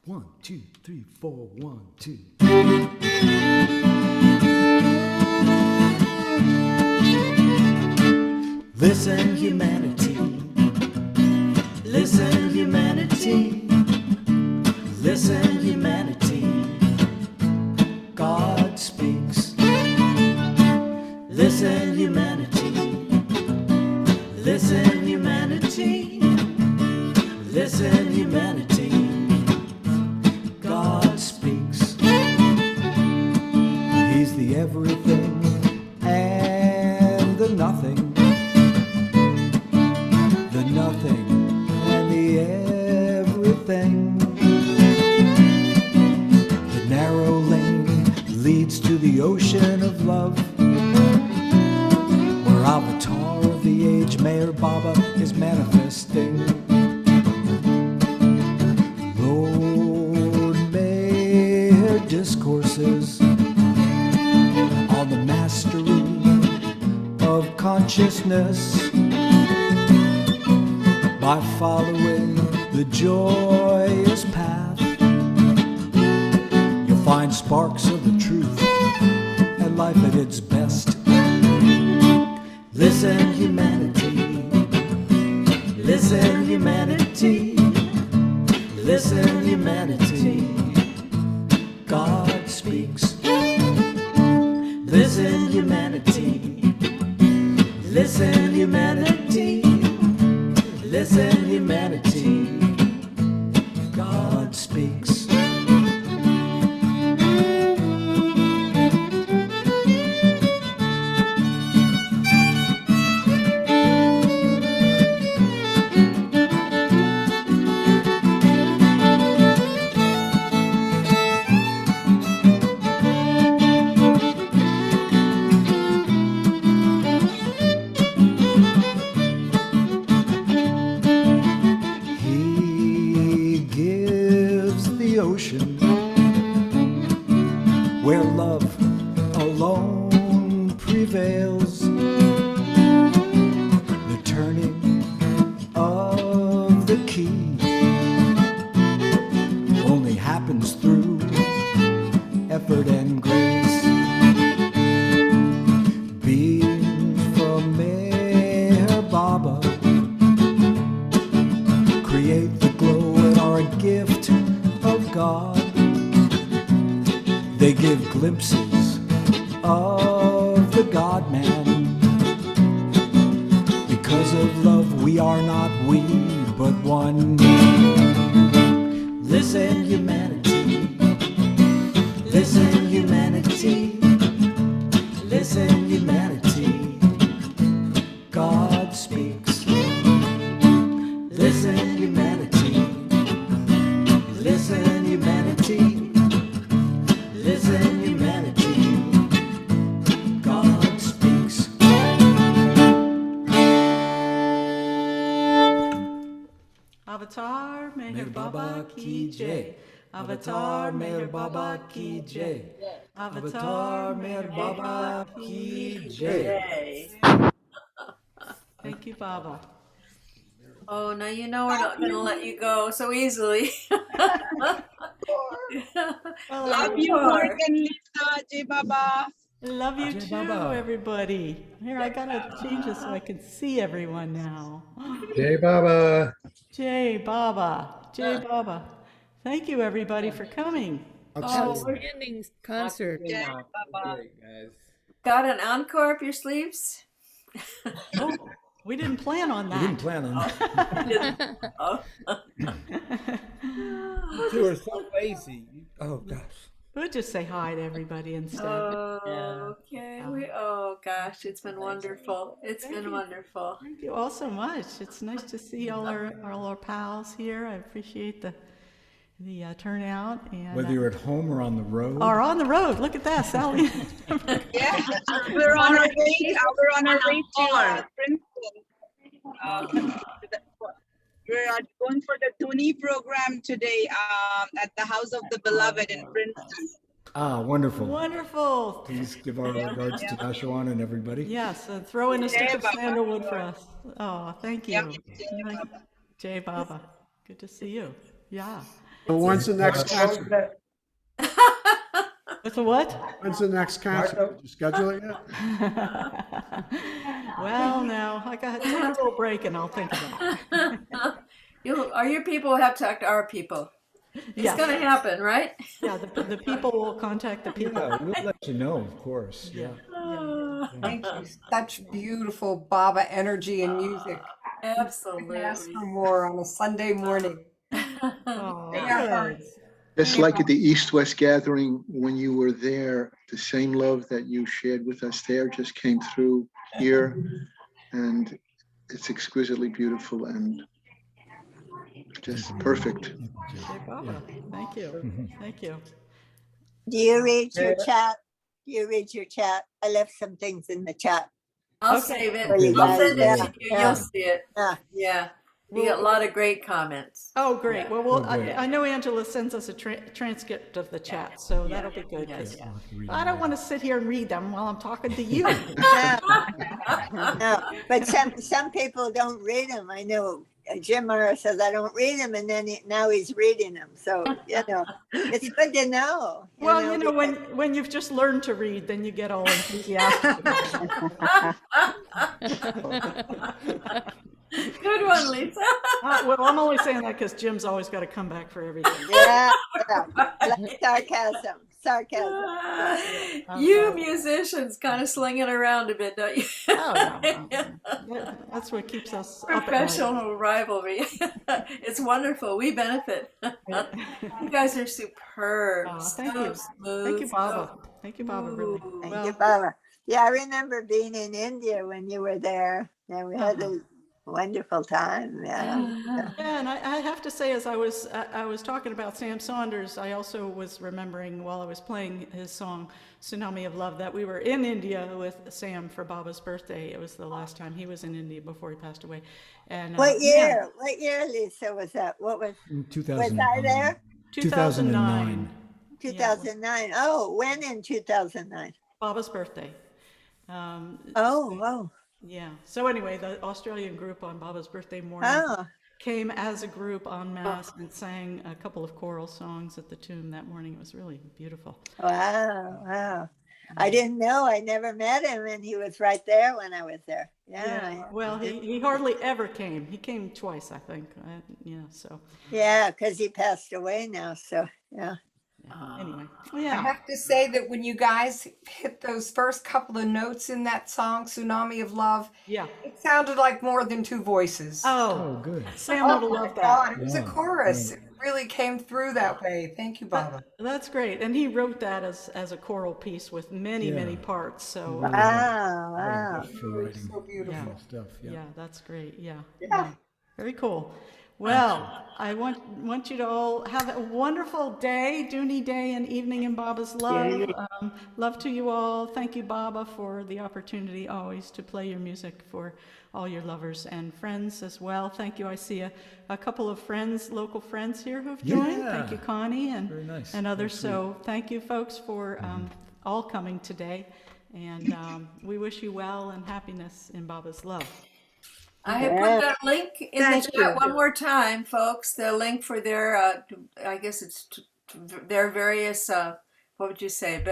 1, 2, 3, 4, 1, 2. Listen, humanity. Listen, humanity. Listen, humanity. God speaks. Listen, humanity. Listen, humanity. Listen, humanity. God speaks. He's the everything and the nothing. The nothing and the everything. The narrow lane leads to the ocean of love, where avatar of the age, Meyer Baba, is manifesting. Lord Meyer discourses on the mastery of consciousness by following the joyous path. You'll find sparks of the truth and life at its best. Listen, humanity. Listen, humanity. Listen, humanity. God speaks. Listen, humanity. Listen, humanity. Listen, humanity. God speaks. He gives the ocean where love alone prevails. The turning of the key only happens through effort and grace. Beings from Meher Baba create the glow and are a gift of God. They give glimpses of the God-man. Because of love we are not we, but one. Listen, humanity. Listen, humanity. Listen, humanity. God speaks. Listen, humanity. Listen, humanity. Listen, humanity. God speaks. Avatar Meher Baba ki jai. Avatar Meher Baba ki jai. Avatar Meher Baba ki jai. Yay. Thank you, Baba. Oh, now you know we're not going to let you go so easily. Love you more than Lisa, J Baba. Love you Jai too, Baba. everybody. Here, I gotta change this so I can see everyone now. Jai Baba. Jai Baba. Jai Baba. Thank you, everybody, for coming. Outstanding concert. Jai Baba. Got an encore up your sleeves? Oh, we didn't plan on We didn't that. plan on that. Oh. You are so lazy. Oh gosh. We'll just say hi to everybody instead. Okay. Oh gosh, it's been wonderful. It's been wonderful. Thank you all so much. It's nice to see all our pals here. I appreciate the turnout and Whether you're at home or on the road. are on the road. Look at that, Sally. Yeah, we're on our way. We're on our way to Princeton. We're going for the Toonie program today at the House of the Beloved in Princeton. Ah, wonderful. Wonderful. Please give our regards to Ashawan and everybody. Yes, throw in a stick of Jai Baba. sandalwood for us. Oh, thank you. Yeah, Jai Baba. Jai Baba. Good to see you. Yeah. So when's the next concert? What's a what? When's the next concert? Did you schedule it yet? Well, no, I got to take a little break and I'll think about it. Your people have to talk to our people. It's Yes. going to happen, right? Yeah, the people will contact the people. Yeah, we'll let you know, of course. Yeah. Yeah. Thank you. Such beautiful Baba energy and music. Absolutely. Ask for more on a Sunday morning. Oh, Yeah. good. Just like at the East-West Gathering, when you were there, the same love that you shared with us there just came through here. And it's exquisitely beautiful and just perfect. Hey, Baba. Thank you. Thank you. Do you read your chat? Do you read your chat? I left some things in the chat. I'll Okay. save it. For you I'll guys. send it Yeah, to you. yeah. You'll see it. Yeah. Yeah. We got a lot of great comments. Oh, great. Well, Oh, great. I know Angela sends us a transcript of the chat, so that'll be good. 'Cause I don't want to sit here and read them while I'm talking to you. No, but some people don't read them. I know Jim Mara says I don't read them, and then now he's reading them. So it's good to know. Well, when you've just learned to read, then you get all enthusiastic. Good one, Lisa. Well, I'm only saying that because Jim's always got to come back for everything. Yeah. Like sarcasm. You musicians kind of sling it around a bit, don't you? Oh, no. That's what keeps us up at night. Professional rivalry. It's wonderful. We benefit. You guys are superb. Oh, thank So you. smooth. Thank you, Baba. Thank you, Baba, really. Thank you, Baba. Yeah, I remember being in India when you were there, and we had a wonderful time. Yeah. Yeah, and I have to say, as I was talking about Sam Saunders, I also was remembering while I was playing his song "Tsunami of Love" that we were in India with Sam for Baba's birthday. It was the last time he was in India before he passed away. And What year? What year, Lisa, was that? What was? Was I there? 2009. 2009. Oh, when in 2009? Baba's birthday. Oh. Yeah. So anyway, the Australian group on Baba's birthday morning came as a group en masse and sang a couple of choral songs at the tomb that morning. It was really beautiful. Wow. I didn't know. I never met him, and he was right there when I was there. Yeah. Well, he hardly ever came. He came twice, I think. So. Yeah, because he passed away now. So yeah. Anyway, I have to say that when you guys hit those first couple of notes in that song, Tsunami of Love, it sounded like more than two voices. Oh, good. Sam would have loved that. God, it was a chorus. It really came through that way. Thank you, Baba. That's great. And he wrote that as a choral piece with many parts. So wow. So beautiful stuff. Yeah, that's great. Yeah. Very cool. Well, I want you to all have a wonderful day, Dooney Day and evening in Baba's love. Love to you all. Thank you, Baba, for the opportunity always to play your music for all your lovers and friends as well. Thank you. I see a couple of friends, local friends here who've joined. Thank you, Connie and others. So thank you, folks, for all coming today. And we wish you well and happiness in Baba's love. I have put that link in the chat one more time, folks. The link for their, I guess it's their various, what would you say,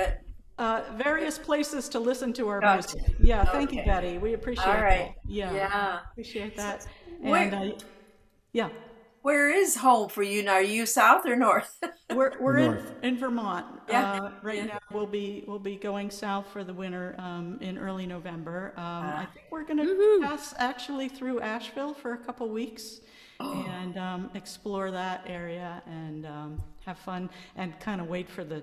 various places to listen to our music. Yeah, thank you, Betty. We appreciate that. Yeah, appreciate that. And where is home for you now? Are you south or north? We're in Vermont. Right now we'll be going south for the winter in early November. I think we're going to pass actually through Asheville for a couple weeks and explore that area and have fun and kind of wait for the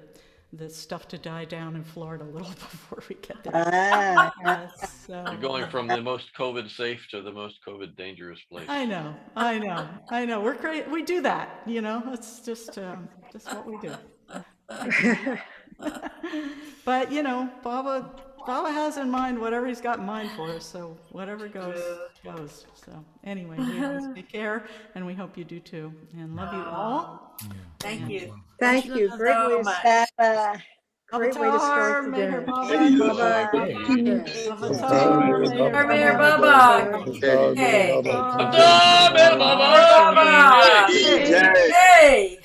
stuff to die down in Florida a little before we get there. You're going from the most COVID safe to the most COVID dangerous place. I know. We're great. We do that, it's just what we do. But Baba has in mind whatever he's got in mind for us, so whatever goes. So anyway, we always take care, and we hope you do too. And love you all. Thank you. Thank you. Great way to start the day. Meyer Baba. Hey. Hey.